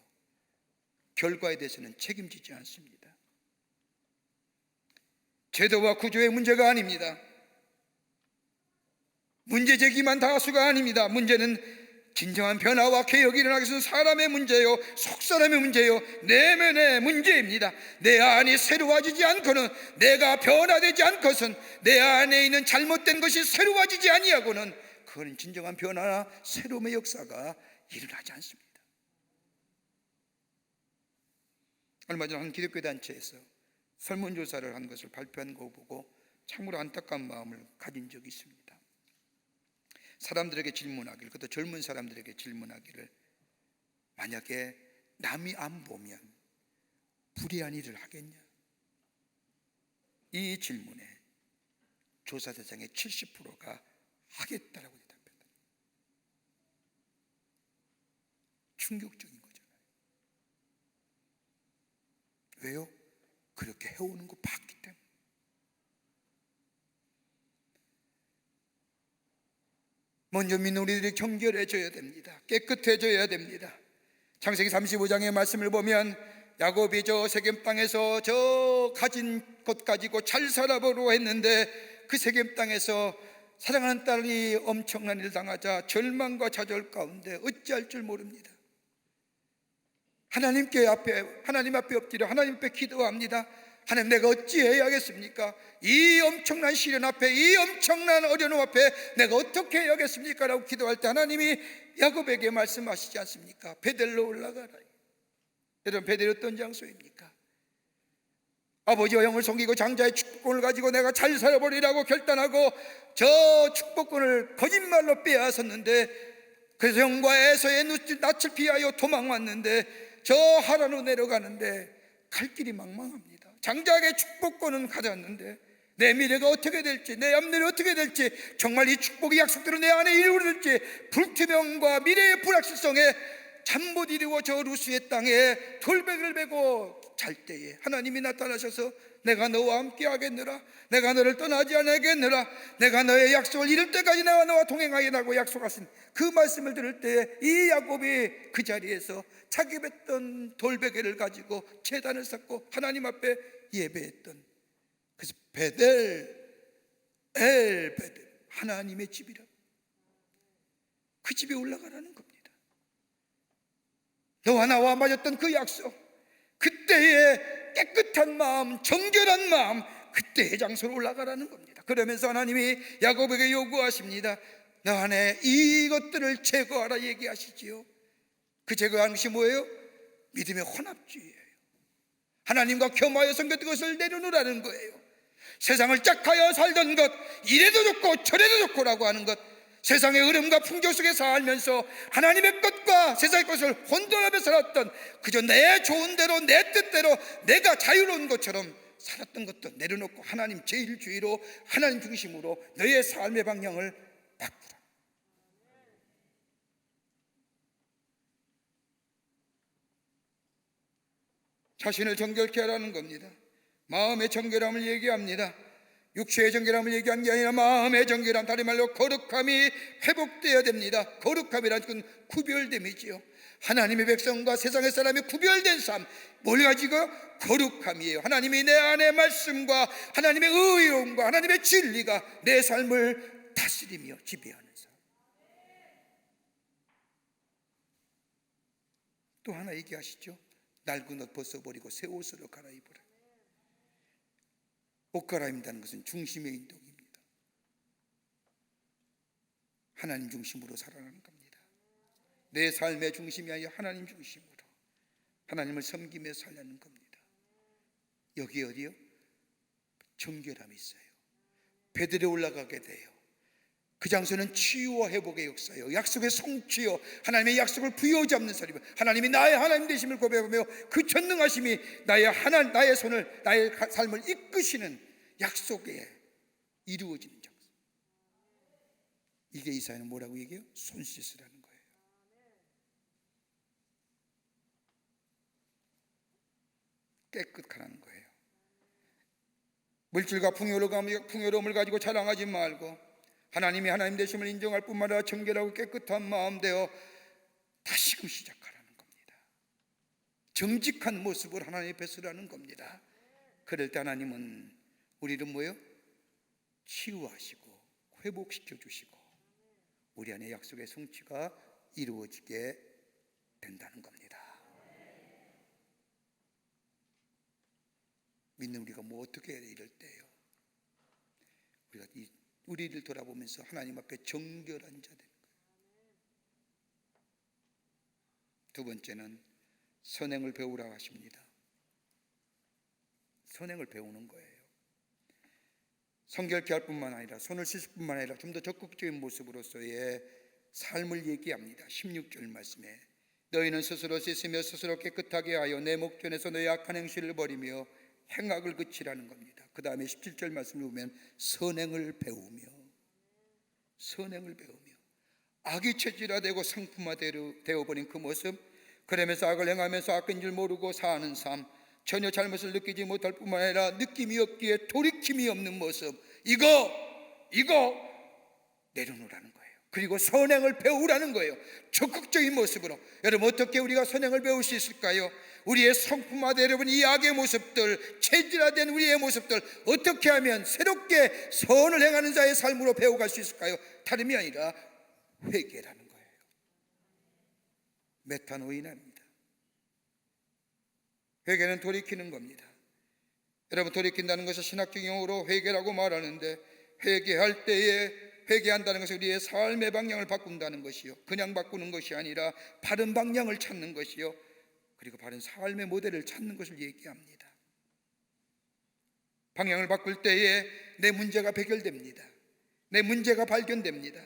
Speaker 2: 결과에 대해서는 책임지지 않습니다. 제도와 구조의 문제가 아닙니다. 문제제기만 다수가 아닙니다. 문제는 진정한 변화와 개혁이 일어나기 위해서는 사람의 문제요, 속사람의 문제요, 내면의 문제입니다. 내 안이 새로워지지 않고는, 내가 변화되지 않고선, 내 안에 있는 잘못된 것이 새로워지지 아니하고는 그거는 진정한 변화나 새로움의 역사가 일어나지 않습니다. 얼마 전 한 기독교 단체에서 설문조사를 한 것을 발표한 거 보고 참으로 안타까운 마음을 가진 적이 있습니다. 사람들에게 질문하기를, 그것도 젊은 사람들에게 질문하기를, 만약에 남이 안 보면 불의한 일을 하겠냐? 이 질문에 조사 대상의 70%가 하겠다라고 대답했다. 충격적인 거잖아요. 왜요? 그렇게 해오는 거 봤기 때문에. 먼저 믿는 우리들이 정결해져야 됩니다. 깨끗해져야 됩니다. 창세기 35장의 말씀을 보면 야곱이 저 세겜 땅에서 저 가진 것 가지고 잘 살아보려 했는데 그 세겜 땅에서 사랑하는 딸이 엄청난 일을 당하자 절망과 좌절 가운데 어찌할 줄 모릅니다. 하나님 앞에 엎드려 하나님 앞에 기도합니다. 하나님, 내가 어찌해야겠습니까? 이 엄청난 시련 앞에, 이 엄청난 어려움 앞에 내가 어떻게 해야겠습니까? 라고 기도할 때 하나님이 야곱에게 말씀하시지 않습니까? 베델로 올라가라. 여러분, 베델이 어떤 장소입니까? 아버지와 형을 섬기고 장자의 축복권을 가지고 내가 잘 살아버리라고 결단하고 저 축복권을 거짓말로 빼앗았는데, 그래서 형과 에서의 낯을 피하여 도망왔는데 저 하란으로 내려가는데 갈 길이 망망합니다. 장자에게 축복권은 가졌는데 내 미래가 어떻게 될지, 내 앞날이 어떻게 될지, 정말 이 축복의 약속대로 내 안에 이루어질지 불투명과 미래의 불확실성에 잠 못 이루고 저 루스의 땅에 돌백을 베고 잘 때에 하나님이 나타나셔서 내가 너와 함께 하겠느라, 내가 너를 떠나지 않겠느라, 내가 너의 약속을 이룰 때까지 내가 너와 동행하겠다고 약속하신 그 말씀을 들을 때에 이 야곱이 그 자리에서 자기 뱉던 돌베개를 가지고 제단을 쌓고 하나님 앞에 예배했던, 그래서 베델, 베델, 하나님의 집이라, 그 집에 올라가라는 겁니다. 너와 나와 맺었던 그 약속, 그때의 깨끗한 마음, 정결한 마음, 그때의 장소로 올라가라는 겁니다. 그러면서 하나님이 야곱에게 요구하십니다. 너 안에 이것들을 제거하라 얘기하시지요. 그 제거하는 것이 뭐예요? 믿음의 혼합주의예요. 하나님과 겸하여 섬겼던 것을 내려놓으라는 거예요. 세상을 짝하여 살던 것, 이래도 좋고 저래도 좋고라고 하는 것, 세상의 흐름과 풍조 속에 살면서 하나님의 것과 세상의 것을 혼돈하며 살았던, 그저 내 좋은 대로 내 뜻대로 내가 자유로운 것처럼 살았던 것도 내려놓고 하나님 제일주의로, 하나님 중심으로 너의 삶의 방향을 바꾸라. 자신을 정결케 하라는 겁니다. 마음의 정결함을 얘기합니다. 육체의 정결함을 얘기한 게 아니라 마음의 정결함, 다른 말로 거룩함이 회복되어야 됩니다. 거룩함이라는 건 구별됨이지요. 하나님의 백성과 세상의 사람이 구별된 삶, 뭘 가지고? 거룩함이에요. 하나님이 내 안의 말씀과 하나님의 의로움과 하나님의 진리가 내 삶을 다스리며 지배하는 삶. 또 하나 얘기하시죠. 낡은 옷 벗어버리고 새 옷으로 갈아입으라. 옷 갈아입는다는 것은 중심의 인도입니다. 하나님 중심으로 살아가는 겁니다. 내 삶의 중심이 아니라 하나님 중심으로 하나님을 섬기며 살려는 겁니다. 여기 어디요? 정결함이 있어요. 베델에 올라가게 돼요. 그 장소는 치유와 회복의 역사요, 약속의 성취요, 하나님의 약속을 부여잡는 사람, 하나님이 나의 하나님 되심을 고백하며 그 전능하심이 나의 손을, 나의 삶을 이끄시는 약속에 이루어지는 장소. 이게 이사야는 뭐라고 얘기해요? 손 씻으라는 거예요. 깨끗하라는 거예요. 물질과 풍요로움을 가지고 자랑하지 말고 하나님이 하나님 되심을 인정할 뿐만 아니라 정결하고 깨끗한 마음 되어 다시금 시작하라는 겁니다. 정직한 모습을 하나님 앞에 서라는 겁니다. 그럴 때 하나님은 우리를 뭐요? 치유하시고 회복시켜 주시고 우리 안에 약속의 성취가 이루어지게 된다는 겁니다. 믿는 우리가 뭐 어떻게 해야 돼? 이럴 때요, 우리가 우리를 돌아보면서 하나님 앞에 정결한 자 되는 거예요. 두 번째는 선행을 배우라 하십니다. 선행을 배우는 거예요. 성결케 할 뿐만 아니라 손을 씻을 뿐만 아니라 좀 더 적극적인 모습으로서의 삶을 얘기합니다. 16절 말씀에 너희는 스스로 씻으며 스스로 깨끗하게 하여 내 목전에서 너희 악한 행실을 버리며 행악을 그치라는 겁니다. 그 다음에 17절 말씀을 보면 선행을 배우며 악이 체질화되고 상품화되어버린 그 모습, 그러면서 악을 행하면서 악인 줄 모르고 사는 삶, 전혀 잘못을 느끼지 못할 뿐만 아니라 느낌이 없기에 돌이킴이 없는 모습, 이거 내려놓으라는 거예요. 그리고 선행을 배우라는 거예요. 적극적인 모습으로. 여러분, 어떻게 우리가 선행을 배울 수 있을까요? 우리의 성품화되어버린 이 악의 모습들, 체질화된 우리의 모습들 어떻게 하면 새롭게 선을 행하는 자의 삶으로 배워갈 수 있을까요? 다름이 아니라 회개라는 거예요. 메타노이나입니다. 회개는 돌이키는 겁니다. 여러분, 돌이킨다는 것은 신학적 용어로 회개라고 말하는데, 회개할 때에 회개한다는 것은 우리의 삶의 방향을 바꾼다는 것이요, 그냥 바꾸는 것이 아니라 바른 방향을 찾는 것이요, 그리고 바른 삶의 모델을 찾는 것을 얘기합니다. 방향을 바꿀 때에 내 문제가 해결됩니다. 내 문제가 발견됩니다.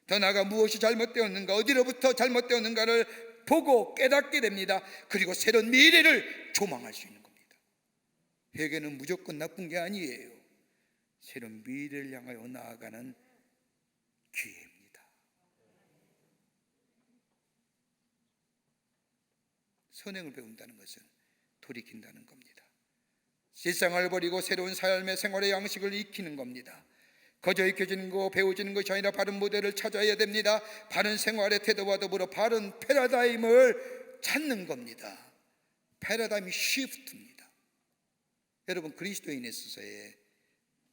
Speaker 2: 더 나아가 무엇이 잘못되었는가, 어디로부터 잘못되었는가를 보고 깨닫게 됩니다. 그리고 새로운 미래를 조망할 수 있는 겁니다. 회개는 무조건 나쁜 게 아니에요. 새로운 미래를 향하여 나아가는 기회입니다. 선행을 배운다는 것은 돌이킨다는 겁니다. 세상을 버리고 새로운 삶의 생활의 양식을 익히는 겁니다. 거저 익혀지는 거, 배워지는 것이 아니라 바른 모델을 찾아야 됩니다. 바른 생활의 태도와 더불어 바른 패러다임을 찾는 겁니다. 패러다임이 시프트입니다. 여러분, 그리스도인에 있어서의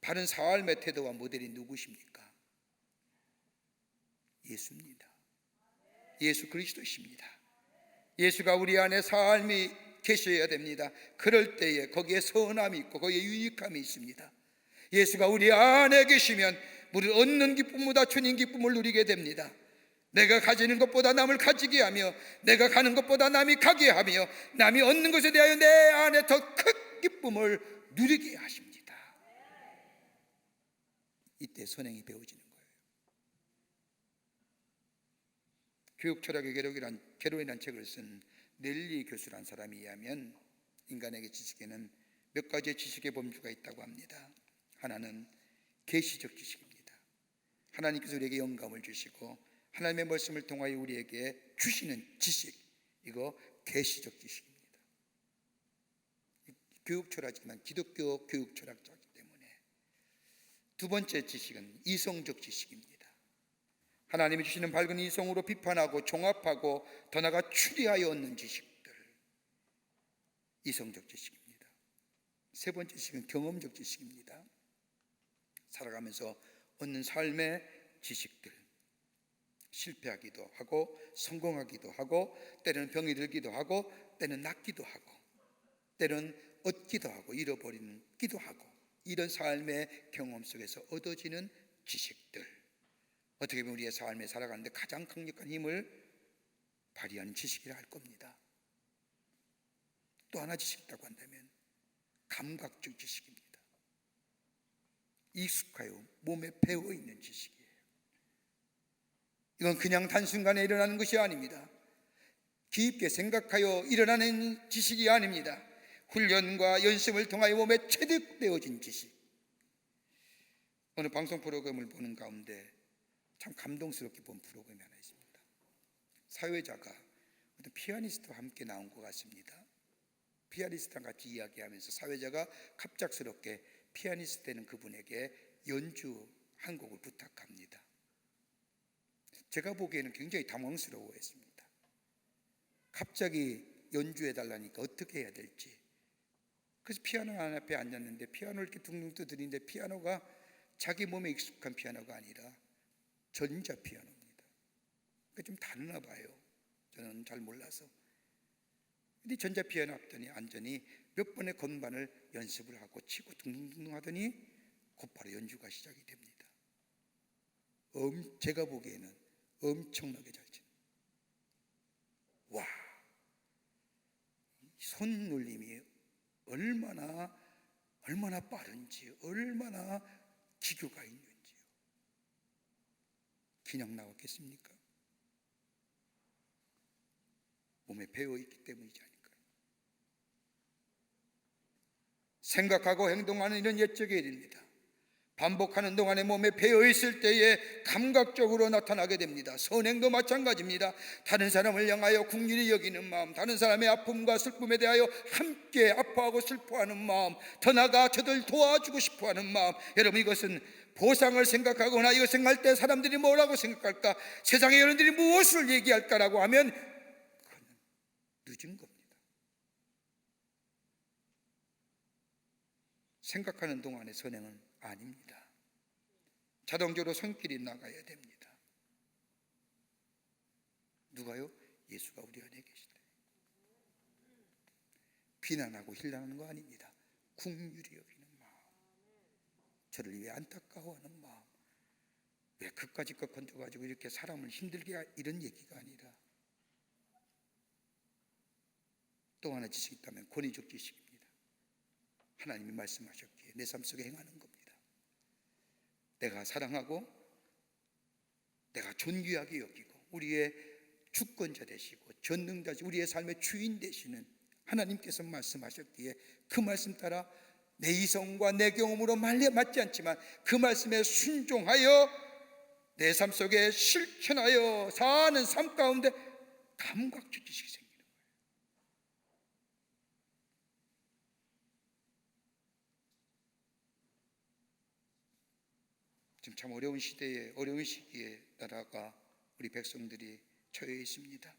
Speaker 2: 바른 삶의 태도와 모델이 누구십니까? 예수입니다. 예수 그리스도이십니다. 예수가 우리 안에 삶이 계셔야 됩니다. 그럴 때에 거기에 선함이 있고 거기에 유익함이 있습니다. 예수가 우리 안에 계시면 우리 얻는 기쁨보다 주님 기쁨을 누리게 됩니다. 내가 가지는 것보다 남을 가지게 하며, 내가 가는 것보다 남이 가게 하며, 남이 얻는 것에 대하여 내 안에 더 큰 기쁨을 누리게 하십니다. 이때 선행이 배워지는 거예요. 교육 철학의 개론이라는 책을 쓴 넬리 교수라는 사람에 의하면 인간에게 지식에는 몇 가지의 지식의 범주가 있다고 합니다. 하나는 계시적 지식입니다. 하나님께서 우리에게 영감을 주시고 하나님의 말씀을 통하여 우리에게 주시는 지식, 이거 계시적 지식입니다. 교육 철학이지만 기독교 교육 철학자이기 때문에. 두 번째 지식은 이성적 지식입니다. 하나님이 주시는 밝은 이성으로 비판하고 종합하고 더 나아가 추리하여 얻는 지식들, 이성적 지식입니다. 세 번째 지식은 경험적 지식입니다. 살아가면서 얻는 삶의 지식들, 실패하기도 하고 성공하기도 하고 때로는 병이 들기도 하고 때로는 낫기도 하고 때로는 얻기도 하고 잃어버리기도 하고, 이런 삶의 경험 속에서 얻어지는 지식들, 어떻게 보면 우리의 삶에 살아가는데 가장 강력한 힘을 발휘하는 지식이라 할 겁니다. 또 하나 지식이 있다고 한다면 감각적 지식입니다. 익숙하여 몸에 배어있는 지식이에요. 이건 그냥 단순간에 일어나는 것이 아닙니다. 깊게 생각하여 일어나는 지식이 아닙니다. 훈련과 연습을 통하여 몸에 체득되어진 지식. 어느 방송 프로그램을 보는 가운데 참 감동스럽게 본 프로그램이 하나 있습니다. 사회자가 어떤 피아니스트와 함께 나온 것 같습니다. 피아니스트랑 같이 이야기하면서 사회자가 갑작스럽게 피아니스트 되는 그분에게 연주 한 곡을 부탁합니다. 제가 보기에는 굉장히 당황스러워했습니다. 갑자기 연주해 달라니까 어떻게 해야 될지. 그래서 피아노 앞에 앉았는데 피아노를 이렇게 둥둥 두드리는데 피아노가 자기 몸에 익숙한 피아노가 아니라 전자 피아노입니다. 그러니까 좀 다르나 봐요. 저는 잘 몰라서. 근데 전자 피아노 앞더니 앉더니 몇 번의 건반을 연습을 하고 치고 둥둥둥 하더니 곧바로 연주가 시작이 됩니다. 제가 보기에는 엄청나게 잘 치는. 와, 손 눌림이 얼마나 빠른지, 얼마나 기교가 있는지요. 그냥 나왔겠습니까? 몸에 배어있기 때문이지 않을까요? 생각하고 행동하는 일은 옛적의 일입니다. 반복하는 동안에 몸에 배어있을 때에 감각적으로 나타나게 됩니다. 선행도 마찬가지입니다. 다른 사람을 향하여 긍휼히 여기는 마음, 다른 사람의 아픔과 슬픔에 대하여 함께 아파하고 슬퍼하는 마음, 더 나아가 저들 도와주고 싶어하는 마음. 여러분, 이것은 보상을 생각하거나 이거 생각할 때 사람들이 뭐라고 생각할까, 세상의 여러분들이 무엇을 얘기할까라고 하면 그건 늦은 겁니다. 생각하는 동안의 선행은 아닙니다. 자동적으로 손길이 나가야 됩니다. 누가요? 예수가 우리 안에 계시다. 비난하고 힐난하는 거 아닙니다. 긍휼히 여기는 마음, 저를 위해 안타까워하는 마음. 왜 그까짓 것 건져가지고 이렇게 사람을 힘들게, 이런 얘기가 아니라 또 하나 지식이 있다면 권위적 지식입니다. 하나님이 말씀하셨기에 내 삶 속에 행하는 겁니다. 내가 사랑하고 내가 존귀하게 여기고 우리의 주권자 되시고 전능자, 우리의 삶의 주인 되시는 하나님께서 말씀하셨기에 그 말씀 따라 내 이성과 내 경험으로 맞지 않지만 그 말씀에 순종하여 내 삶 속에 실천하여 사는 삶 가운데 감각적 지식이 생기는 거예요. 지금 참 어려운 시대에, 어려운 시기에 나라가, 우리 백성들이 처해 있습니다.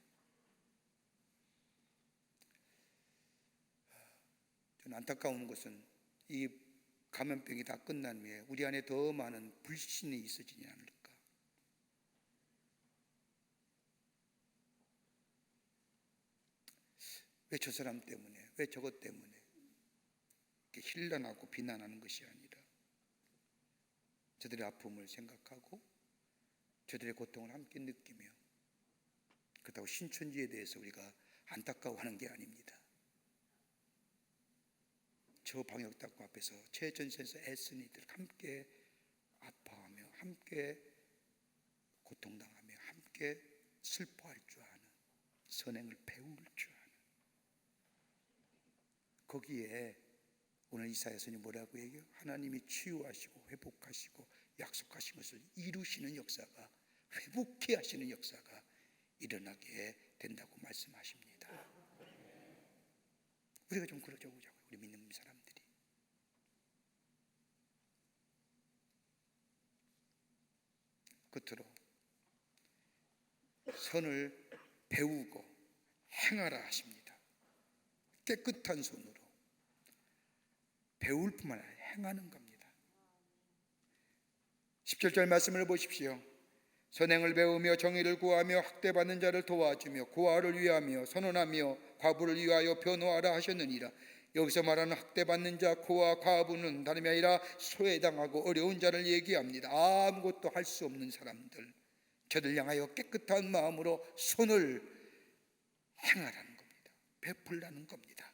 Speaker 2: 저는 안타까운 것은 이 감염병이 다 끝난 후에 우리 안에 더 많은 불신이 있어지지 않을까. 왜 저 사람 때문에, 왜 저것 때문에 이렇게 힐난하고 비난하는 것이 아니라 저들의 아픔을 생각하고 저들의 고통을 함께 느끼며, 그렇다고 신천지에 대해서 우리가 안타까워하는 게 아닙니다. 저 방역당국 앞에서 최전선에서 애쓰는 이들 함께 아파하며 함께 고통당하며 함께 슬퍼할 줄 아는, 선행을 배울 줄 아는, 거기에 오늘 이사야 선생님 뭐라고 얘기해요? 하나님이 치유하시고 회복하시고 약속하신 것을 이루시는 역사가, 회복해 하시는 역사가 일어나게 된다고 말씀하십니다. 우리가 좀 그러자 보자고요. 우리 믿는 사람들이. 끝으로 선을 배우고 행하라 하십니다. 깨끗한 손으로 배울 뿐만 아니라 행하는 겁니다. 17절 말씀을 보십시오. 선행을 배우며 정의를 구하며 학대받는 자를 도와주며 고아를 위하며 선언하며 과부를 위하여 변호하라 하셨느니라. 여기서 말하는 학대받는 자, 고아, 과부는 다름이 아니라 소외당하고 어려운 자를 얘기합니다. 아무것도 할 수 없는 사람들, 저들 향하여 깨끗한 마음으로 손을 행하라는 겁니다. 베풀라는 겁니다.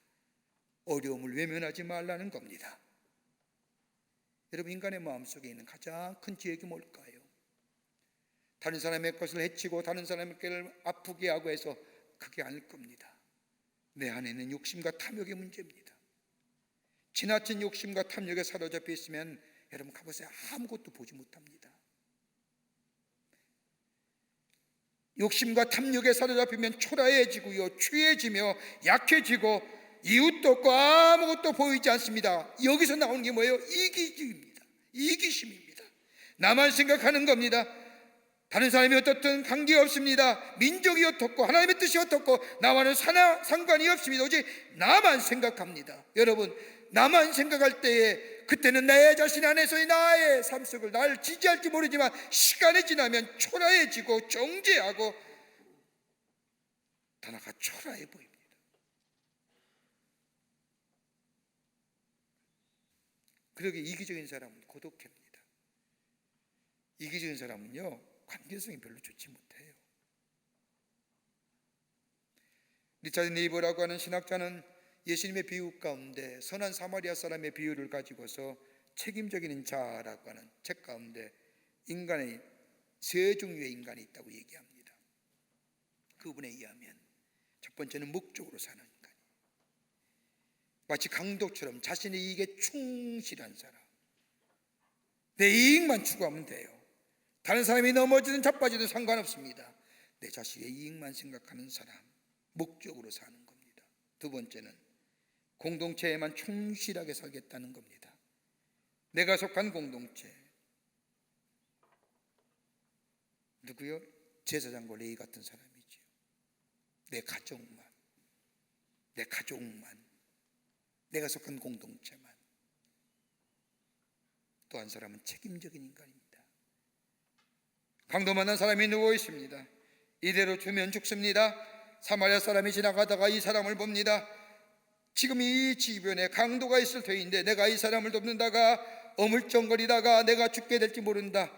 Speaker 2: 어려움을 외면하지 말라는 겁니다. 여러분, 인간의 마음속에 있는 가장 큰 죄악이 뭘까요? 다른 사람의 것을 해치고 다른 사람의 것을 아프게 하고 해서 그게 아닐 겁니다. 내 안에는 욕심과 탐욕의 문제입니다. 지나친 욕심과 탐욕에 사로잡혀 있으면 여러분 가보세요. 아무것도 보지 못합니다. 욕심과 탐욕에 사로잡히면 초라해지고요, 취해지며 약해지고 이웃도 없고 아무것도 보이지 않습니다. 여기서 나오는 게 뭐예요? 이기주의입니다. 이기심입니다. 나만 생각하는 겁니다. 다른 사람이 어떻든 관계없습니다. 민족이 어떻고 하나님의 뜻이 어떻고 나와는 상관이 없습니다. 오직 나만 생각합니다. 여러분, 나만 생각할 때에 그때는 내 자신 안에서의 나의 삶 속을 나를 지지할지 모르지만 시간이 지나면 초라해지고 정죄하고 하나가 초라해 보입니다. 그러게 이기적인 사람은 고독합니다. 이기적인 사람은요, 관계성이 별로 좋지 못해요. 리차드 네이버라고 하는 신학자는 예수님의 비유 가운데 선한 사마리아 사람의 비유를 가지고서 책임적인 자라고 하는 책 가운데 인간의 세 종류의 인간이 있다고 얘기합니다. 그분에 의하면 첫 번째는 목적으로 사는 인간, 마치 강도처럼 자신의 이익에 충실한 사람, 내 이익만 추구하면 돼요. 다른 사람이 넘어지든 자빠지든 상관없습니다. 내 자신의 이익만 생각하는 사람, 목적으로 사는 겁니다. 두 번째는 공동체에만 충실하게 살겠다는 겁니다. 내가 속한 공동체, 누구요? 제사장과 레위 같은 사람이죠. 내 가족만, 내가 속한 공동체만. 또 한 사람은 책임적인 인간입니다. 강도 만난 사람이 누워 있습니다. 이대로 두면 죽습니다. 사마리아 사람이 지나가다가 이 사람을 봅니다. 지금 이 주변에 강도가 있을 터인데 내가 이 사람을 돕는다가 어물쩡거리다가 내가 죽게 될지 모른다.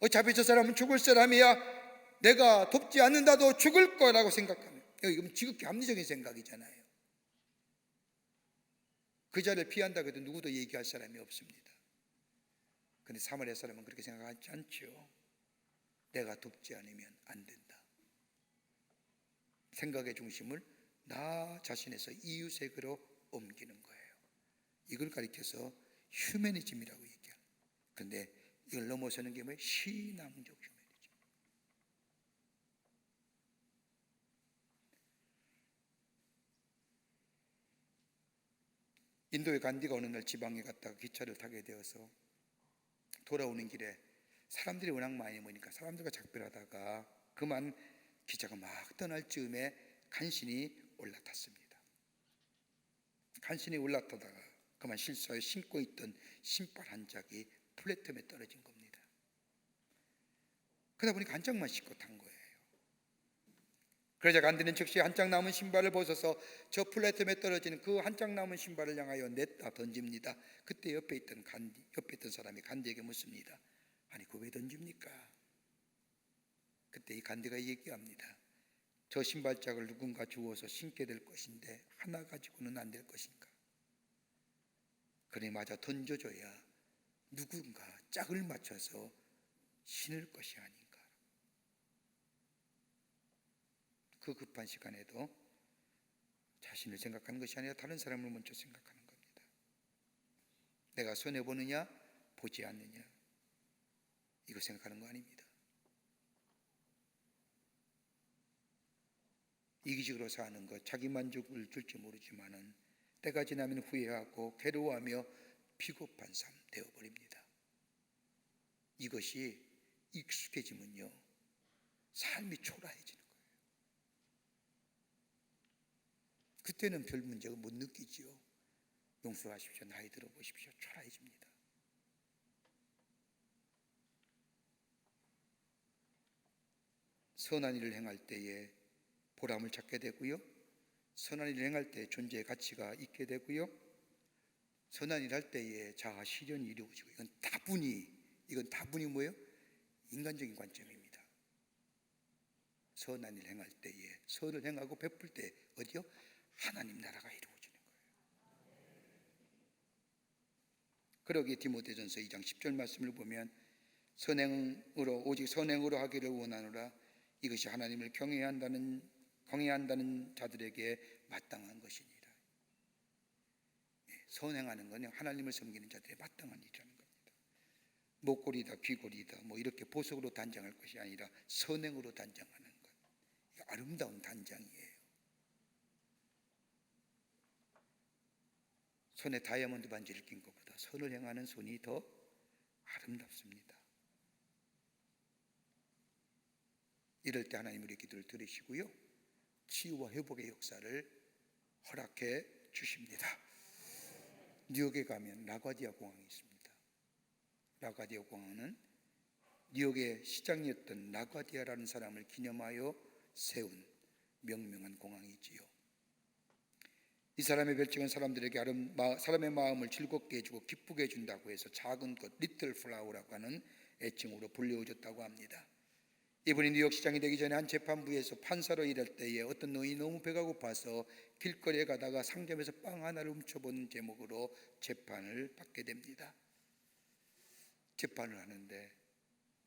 Speaker 2: 어차피 저 사람은 죽을 사람이야. 내가 돕지 않는다도 죽을 거라고 생각하면, 이건 지극히 합리적인 생각이잖아요. 그 자리를 피한다고 해도 누구도 얘기할 사람이 없습니다. 그런데 사마리아 사람은 그렇게 생각하지 않죠. 내가 돕지 않으면 안 된다. 생각의 중심을 나 자신에서 이웃에게로 옮기는 거예요. 이걸 가리켜서 휴머니즘이라고 얘기해요. 그런데 이걸 넘어서는 게 뭐예요? 신앙적 휴머니즘. 인도의 간디가 어느 날 지방에 갔다가 기차를 타게 되어서 돌아오는 길에 사람들이 워낙 많이 모이니까 사람들과 작별하다가 그만 기차가 막 떠날 즈음에 간신히 올라탔습니다. 간신히 올라타다가 그만 실수하여 신고 있던 신발 한 짝이 플랫폼에 떨어진 겁니다. 그러다 보니까 한 짝만 신고 탄 거예요. 그러자 간디는 즉시 한 짝 남은 신발을 벗어서 저 플랫폼에 떨어지는 그 한 짝 남은 신발을 향하여 냈다 던집니다. 그때 옆에 있던 사람이 간디에게 묻습니다. 아니, 그거 왜 던집니까? 그때 이 간디가 얘기합니다. 저 신발짝을 누군가 주워서 신게 될 것인데 하나 가지고는 안 될 것인가? 그래, 맞아, 던져줘야 누군가 짝을 맞춰서 신을 것이 아닌가. 그 급한 시간에도 자신을 생각하는 것이 아니라 다른 사람을 먼저 생각하는 겁니다. 내가 손해보느냐 보지 않느냐, 이거 생각하는 거 아닙니다. 이기적으로 사는 것, 자기 만족을 줄지 모르지만은 때가 지나면 후회하고 괴로워하며 비겁한 삶 되어버립니다. 이것이 익숙해지면요, 삶이 초라해지는 거예요. 그때는 별 문제가 못 느끼지요. 용서하십시오. 나이 들어보십시오. 초라해집니다. 선한 일을 행할 때에 보람을 찾게 되고요, 선한 일을 행할 때 존재의 가치가 있게 되고요, 선한 일을 할 때에 자아 실현이 이루어지고, 이건 다분히 뭐예요? 인간적인 관점입니다. 선한 일을 행할 때에, 선을 행하고 베풀 때 어디요? 하나님 나라가 이루어지는 거예요. 그러기에 디모데전서 2장 10절 말씀을 보면 선행으로 오직 선행으로 하기를 원하노라. 이것이 하나님을 경외한다는 자들에게 마땅한 것이니라. 선행하는 것은 하나님을 섬기는 자들의 마땅한 일이라는 겁니다. 목골이다 귀골이다 뭐 이렇게 보석으로 단장할 것이 아니라 선행으로 단장하는 것. 아름다운 단장이에요. 손에 다이아몬드 반지를 낀 것보다 선을 행하는 손이 더 아름답습니다. 이럴 때 하나님 우리 기도를 들으시고요, 치유와 회복의 역사를 허락해 주십니다. 뉴욕에 가면 라과디아 공항이 있습니다. 라과디아 공항은 뉴욕의 시장이었던 라과디아라는 사람을 기념하여 세운 명명한 공항이지요. 이 사람의 별칭은 사람들에게 사람의 마음을 즐겁게 해주고 기쁘게 해준다고 해서 작은 꽃 리틀 플라워라고 하는 애칭으로 불려오졌다고 합니다. 이분이 뉴욕 시장이 되기 전에 한 재판부에서 판사로 일할 때에 어떤 노인이 너무 배가 고파서 길거리에 가다가 상점에서 빵 하나를 훔쳐본 제목으로 재판을 받게 됩니다. 재판을 하는데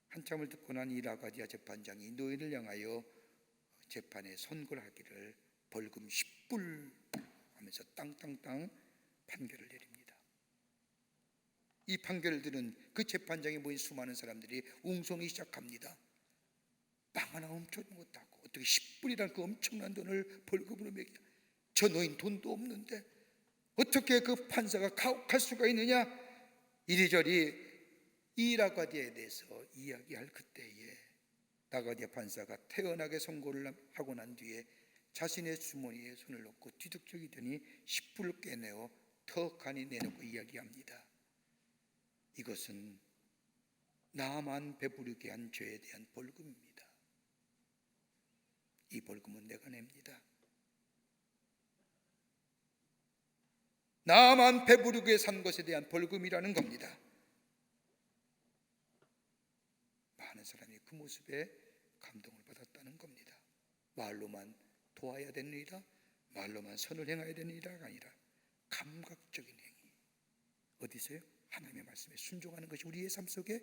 Speaker 2: 한참을 듣고 난 이 라과디아 재판장이 노인을 향하여 재판에 선고하기를 벌금 10불 하면서 땅땅땅 판결을 내립니다. 이 판결을 들은 그 재판장에 모인 수많은 사람들이 웅성이 시작합니다. 빵 하나 훔쳐본 것도 하고 어떻게 10불이란 그 엄청난 돈을 벌금으로 매기냐. 저 노인 돈도 없는데 어떻게 그 판사가 가혹할 수가 있느냐. 이리저리 이 라과디아에 대해서 이야기할 그때에 라과디아 판사가 태연하게 선고를 하고 난 뒤에 자신의 주머니에 손을 넣고 뒤득적이더니 10불을 깨내어 턱하니 내놓고 이야기합니다. 이것은 나만 배부르게 한 죄에 대한 벌금입니다. 이 벌금은 내가 냅니다. 나만 배부르게 산 것에 대한 벌금이라는 겁니다. 많은 사람이 그 모습에 감동을 받았다는 겁니다. 말로만 도와야 되는 일이라, 말로만 선을 행해야 되는 일이라가 아니라 감각적인 행위. 어디서요? 하나님의 말씀에 순종하는 것이 우리의 삶 속에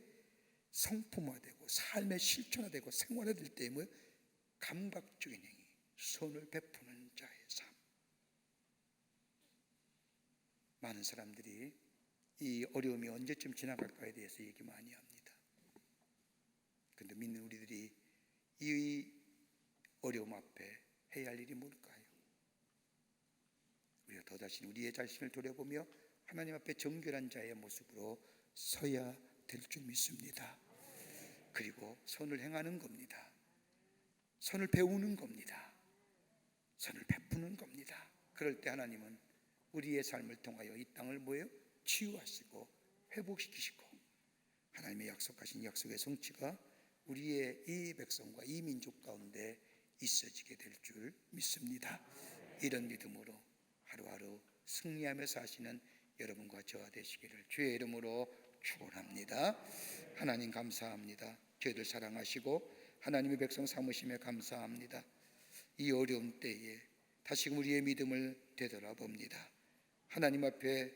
Speaker 2: 성품화되고 삶의 실천화되고 생활화될 때에 뭐 감각적인 행위, 선을 베푸는 자의 삶. 많은 사람들이 이 어려움이 언제쯤 지나갈까에 대해서 얘기 많이 합니다. 그런데 믿는 우리들이 이 어려움 앞에 해야 할 일이 뭘까요? 우리가 더다시 우리의 자신을 돌아보며 하나님 앞에 정결한 자의 모습으로 서야 될 줄 믿습니다. 그리고 선을 행하는 겁니다. 선을 배우는 겁니다. 선을 베푸는 겁니다. 그럴 때 하나님은 우리의 삶을 통하여 이 땅을 뭐예요? 치유하시고 회복시키시고 하나님의 약속하신 약속의 성취가 우리의 이 백성과 이 민족 가운데 있어지게 될 줄 믿습니다. 이런 믿음으로 하루하루 승리하며 사시는 여러분과 저와 되시기를 주의 이름으로 축원합니다. 하나님 감사합니다. 저희들 사랑하시고 하나님의 백성 삼으심에 감사합니다. 이 어려운 때에 다시금 우리의 믿음을 되돌아봅니다. 하나님 앞에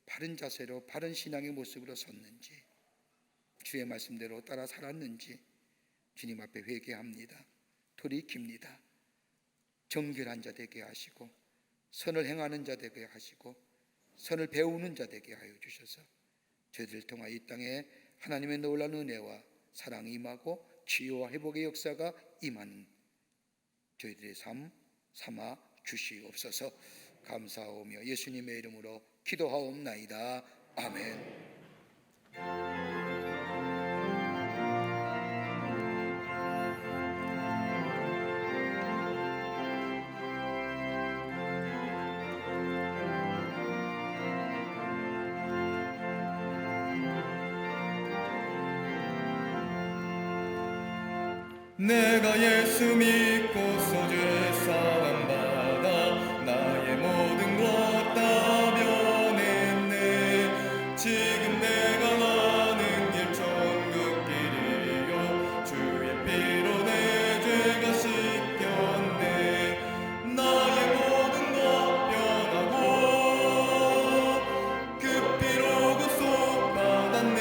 Speaker 2: 바른 자세로 바른 신앙의 모습으로 섰는지, 주의 말씀대로 따라 살았는지 주님 앞에 회개합니다. 돌이킵니다. 정결한 자 되게 하시고 선을 행하는 자 되게 하시고 선을 배우는 자 되게 하여 주셔서 저희들을 통하여 이 땅에 하나님의 놀라운 은혜와 사랑이 임하고 치유와 회복의 역사가 임하는 저희들의 삶 삼아 주시옵소서. 감사하오며 예수님의 이름으로 기도하옵나이다. 아멘.
Speaker 1: 내가 예수 믿고 소주를 사함받아 나의 모든 것 다 면했네. 지금 내가 가는 길 천국길이요 주의 피로 내 죄가 씻겼네. 나의 모든 것 변하고 그 피로 구속받았네.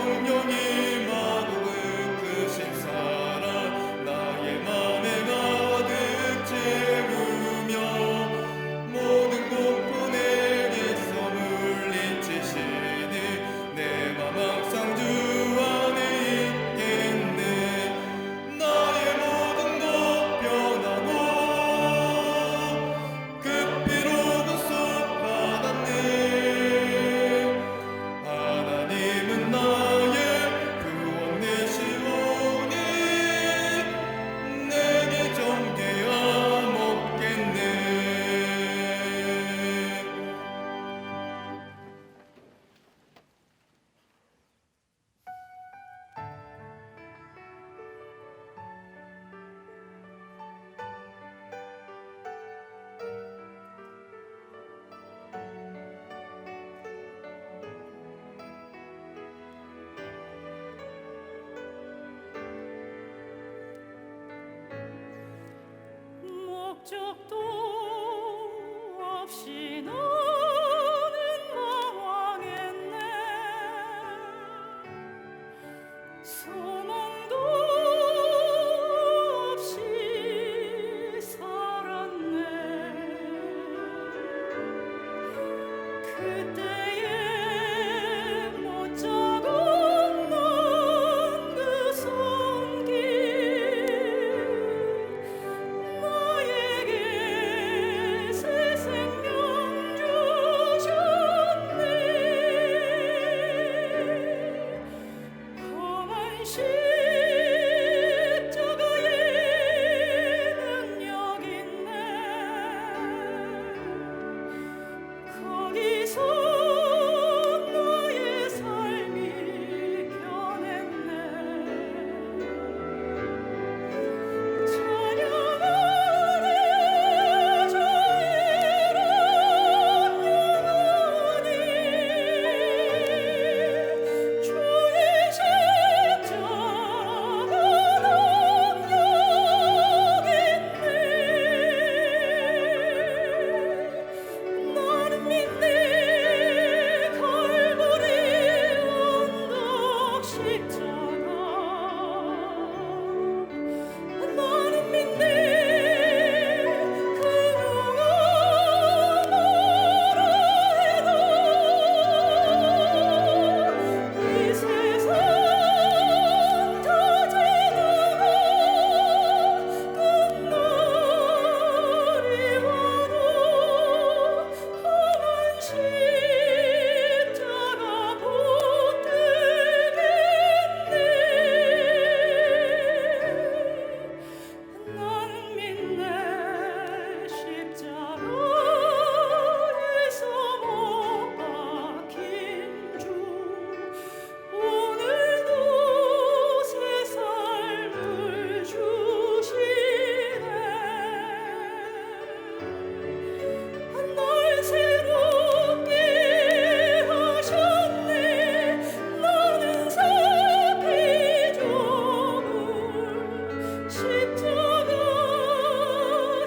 Speaker 1: 성령이 마음을 크신 사랑 나의 맘에 가득 채우며 모든 고통 내게서 물리치시니 내 맘 항상 주 안에 있겠네. 나의 모든 것 변하고 그 피로 구속받았네. 하나님은 나의 구원 되시오니 내게 정죄함 없겠네.
Speaker 4: 목적도 없이 나는 망했네. 소망도 없이 살았네. 그때에 못자국 난그 손길 나에게 새 생명 주셨네. 험한 십자가의 능력 있네. 거기서 나의 삶이 변했네. 찬양하네 주 이름 영원히. 주의 십자가 능력 있네. 나는 믿네. 갈보리 언덕 십자가. 나는 믿네. 그 누가 뭐라 해도 이 세상 다 지나가 끝날이 와도 험한 십자가 붙들겠네. 나는 믿네. 십자가에서 못 박힌 주 오늘도 새 삶을 주시네. 날 새롭게 하셨네. 나는 새 피조물 십자가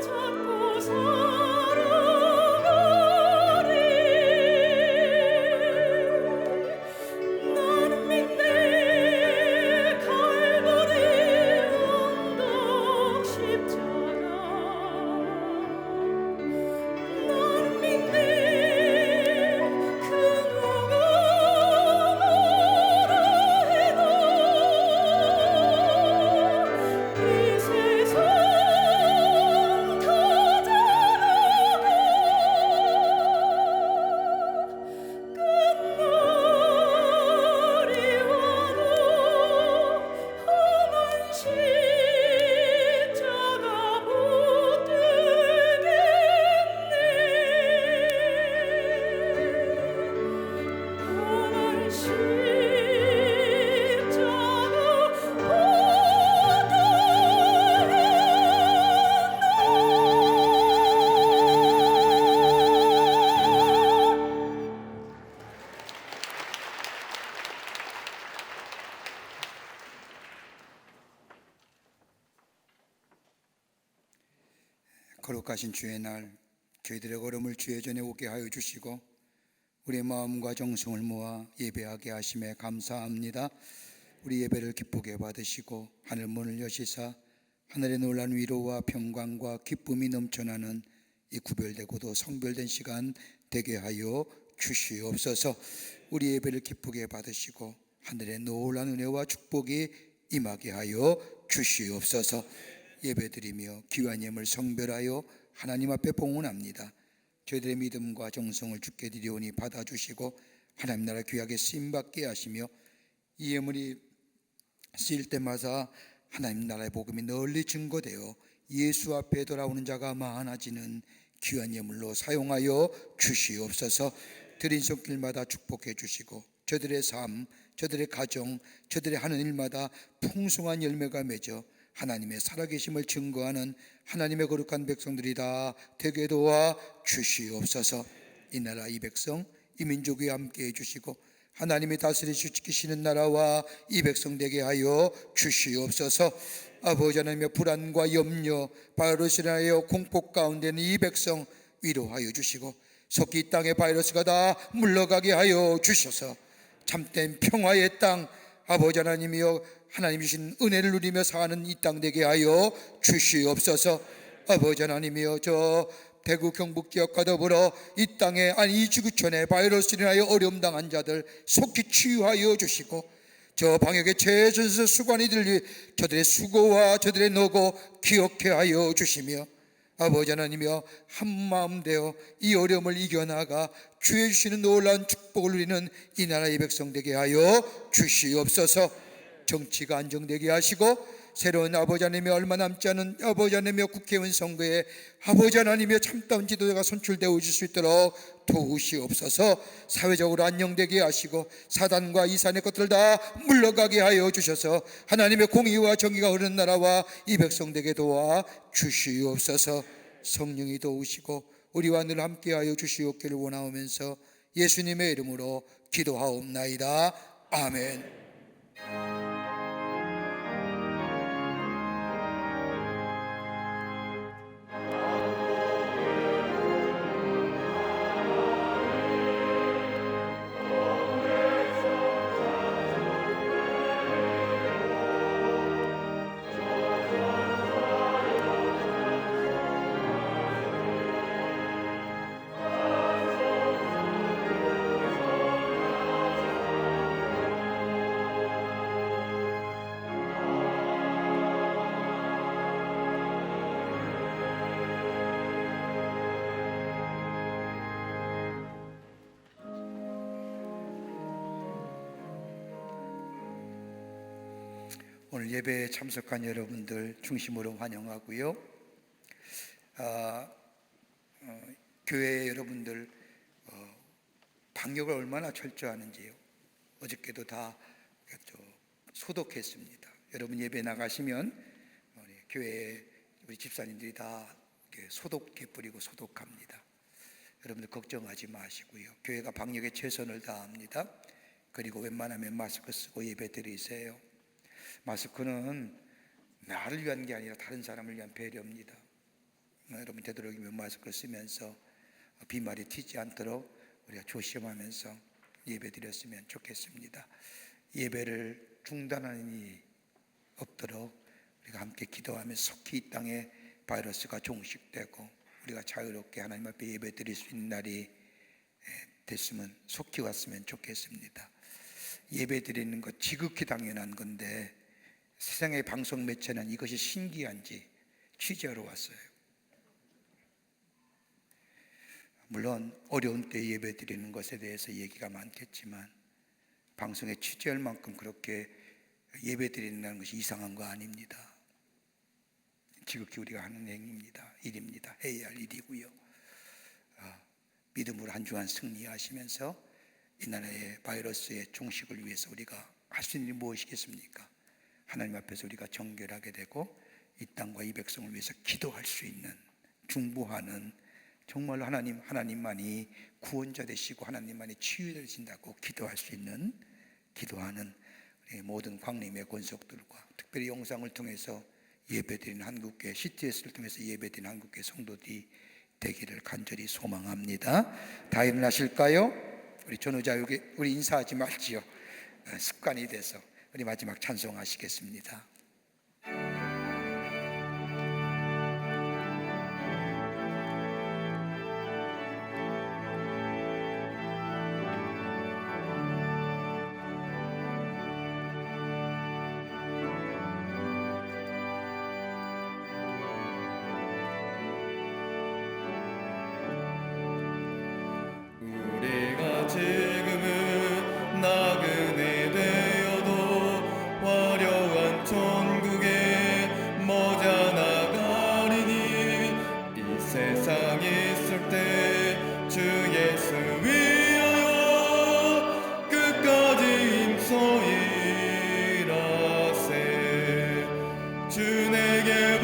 Speaker 4: 잡고 살아가리. 나는 믿네. 갈보리 언덕 십자가. 나는 믿네. 그 누가 뭐라 해도 이 세상 다 지나가 끝날이 와도 험한 십자가 붙들겠네. 험한 십자가
Speaker 2: 거룩하신 주의 날 저희들의 걸음을 주의 전에 오게 하여 주시고 우리의 마음과 정성을 모아 예배하게 하심에 감사합니다. 우리 예배를 기쁘게 받으시고 하늘 문을 여시사 하늘의 놀란 위로와 평강과 기쁨이 넘쳐나는 이 구별되고도 성별된 시간 되게 하여 주시옵소서. 우리 예배를 기쁘게 받으시고 하늘의 놀란 은혜와 축복이 임하게 하여 주시옵소서. 예배드리며 귀한 예물 성별하여 하나님 앞에 봉헌합니다. 저희들의 믿음과 정성을 주께 드리오니 받아주시고 하나님 나라 귀하게 쓰임받게 하시며 이 예물이 쓰일 때마다 하나님 나라의 복음이 널리 증거되어 예수 앞에 돌아오는 자가 많아지는 귀한 예물로 사용하여 주시옵소서. 드린 손길마다 축복해 주시고 저들의 삶, 저들의 가정, 저들의 하는 일마다 풍성한 열매가 맺어 하나님의 살아계심을 증거하는 하나님의 거룩한 백성들이 다 되게 도와 주시옵소서. 이 나라 이 백성 이 민족이 함께해 주시고 하나님이 다스리시고 지키시는 나라와 이 백성 되게 하여 주시옵소서. 아버지 하나님의 불안과 염려 바이러스로 하여 공포 가운데 있는 이 백성 위로하여 주시고 속히 이 땅의 바이러스가 다 물러가게 하여 주셔서 참된 평화의 땅 아버지 하나님이여 하나님 주신 은혜를 누리며 사는 이 땅 되게 하여 주시옵소서. 아버지 하나님이여 저 대구 경북 지역과 더불어 이 땅에 이 지구촌에 바이러스로 인하여 어려움 당한 자들 속히 치유하여 주시고 저 방역의 최전선 수관이들 저들의 수고와 저들의 노고 기억해 하여 주시며 아버지 하나님이여 한마음 되어 이 어려움을 이겨나가 주의 주시는 놀라운 축복을 누리는 이 나라의 백성 되게 하여 주시옵소서. 정치가 안정되게 하시고 새로운 아버지 하나님의 얼마 남지 않은 아버지 하나님의 국회의원 선거에 아버지 하나님의 참다운 지도자가 선출되어 오실 수 있도록 도우시옵소서. 사회적으로 안녕되게 하시고 사단과 이산의 것들을 다 물러가게 하여 주셔서 하나님의 공의와 정의가 흐르는 나라와 이 백성에게 도와 주시옵소서. 성령이 도우시고 우리와 늘 함께하여 주시옵기를 원하오면서 예수님의 이름으로 기도하옵나이다. 아멘. 오늘 예배에 참석한 여러분들 중심으로 환영하고요. 교회 여러분들 방역을 얼마나 철저하는지요. 어저께도 다 소독했습니다. 여러분 예배 나가시면 우리 교회 우리 집사님들이 다 소독해 뿌리고 소독합니다. 여러분들 걱정하지 마시고요. 교회가 방역에 최선을 다합니다. 그리고 웬만하면 마스크 쓰고 예배 드리세요. 마스크는 나를 위한 게 아니라 다른 사람을 위한 배려입니다. 여러분 되도록이면 마스크를 쓰면서 비말이 튀지 않도록 우리가 조심하면서 예배 드렸으면 좋겠습니다. 예배를 중단하는 일이 없도록 우리가 함께 기도하며 속히 이 땅에 바이러스가 종식되고 우리가 자유롭게 하나님 앞에 예배 드릴 수 있는 날이 됐으면 속히 왔으면 좋겠습니다. 예배 드리는 것 지극히 당연한 건데 세상의 방송 매체는 이것이 신기한지 취재하러 왔어요. 물론 어려운 때 예배 드리는 것에 대해서 얘기가 많겠지만 방송에 취재할 만큼 그렇게 예배 드린다는 것이 이상한 거 아닙니다. 지극히 우리가 하는 행위입니다. 일입니다. 해야 할 일이고요. 믿음으로 한 주간 승리하시면서 이 나라의 바이러스의 종식을 위해서 우리가 할 수 있는 일이 무엇이겠습니까? 하나님 앞에서 우리가 정결하게 되고 이 땅과 이 백성을 위해서 기도할 수 있는, 중보하는, 정말로 하나님만이 구원자 되시고 하나님만이 치유되신다고 기도할 수 있는, 기도하는 우리 모든 광림의 권속들과 특별히 영상을 통해서 예배드리는 한국교회, CTS를 통해서 예배드리는 한국교회 성도들이 되기를 간절히 소망합니다. 다 일어나실까요? 우리 전우자에게 우리 인사하지 말지요. 습관이 돼서 우리 마지막 찬송하시겠습니다.
Speaker 1: 우리가 지금은 나그네 되어도 화려한 천국에 머자 나가리니 이 세상 있을 때 주 예수 위하여 끝까지 힘써 일하세. 주 내게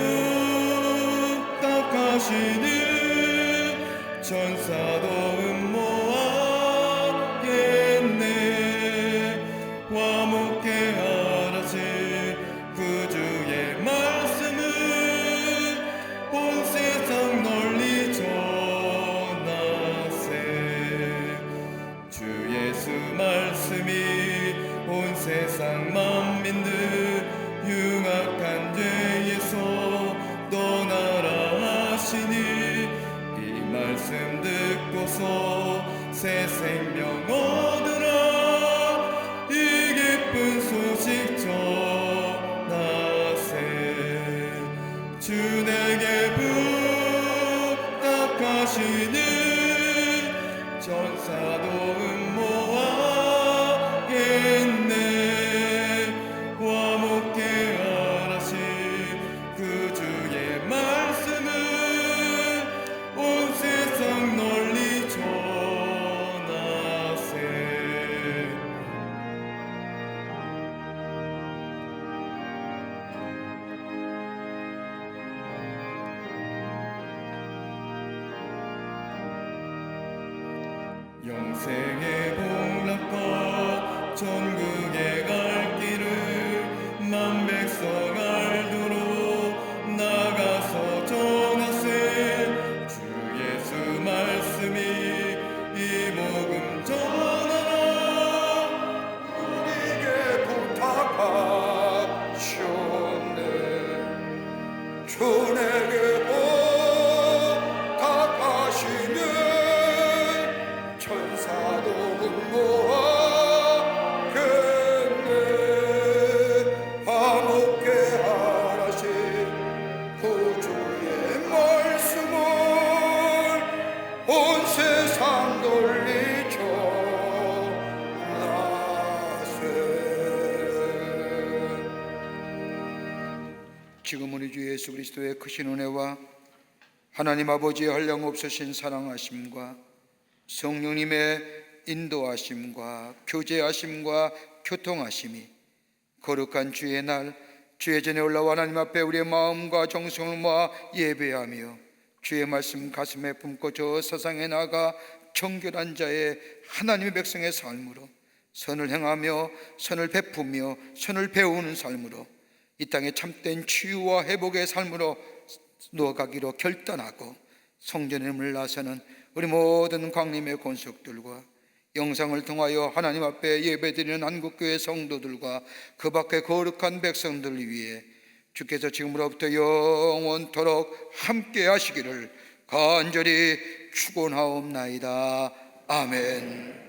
Speaker 1: 부탁하시니 천사도 음모하겠네. 화목해 하라시 구주의 말씀을 온 세상 널리 전하세. 주 예수 말씀이 온 세상 만민들 흉악한 죄에서 떠나라 하시니 이 말씀 듣고서 새 생명 얻으라. 이 기쁜 소식 전하세. 주 내게 부탁하시니 천사도 음모하겠네. 화목해 하라시 구주의 말씀을 온 세상 널리 전하세. 영생의 복락과 천국에 갈 길을 만 백성 알도록 나가서 전하세. 주 예수 말씀이 이 복음 전하라.
Speaker 2: 우리에게 부탁하셨네. 주 내게 부탁하시네. 천사도 음모하겠네. 화목해 하라시 구주의 말씀을 온 세상 널리 전하세. 지금 우리 주 예수 그리스도의 크신 은혜와 하나님 아버지의 한량없으신 사랑하심과 성령님의 인도하심과 교제하심과 교통하심이 거룩한 주의 날 주의 전에 올라와 하나님 앞에 우리의 마음과 정성을 모아 예배하며 주의 말씀 가슴에 품고 저 세상에 나가 정결한 자의 하나님의 백성의 삶으로 선을 행하며 선을 베푸며 선을 배우는 삶으로 이 땅에 참된 치유와 회복의 삶으로 누워가기로 결단하고 성전에 문을 나서는 우리 모든 광림의 권속들과 영상을 통하여 하나님 앞에 예배드리는 한국교회 성도들과 그 밖의 거룩한 백성들을 위해 주께서 지금으로부터 영원토록 함께 하시기를 간절히 축원하옵나이다. 아멘.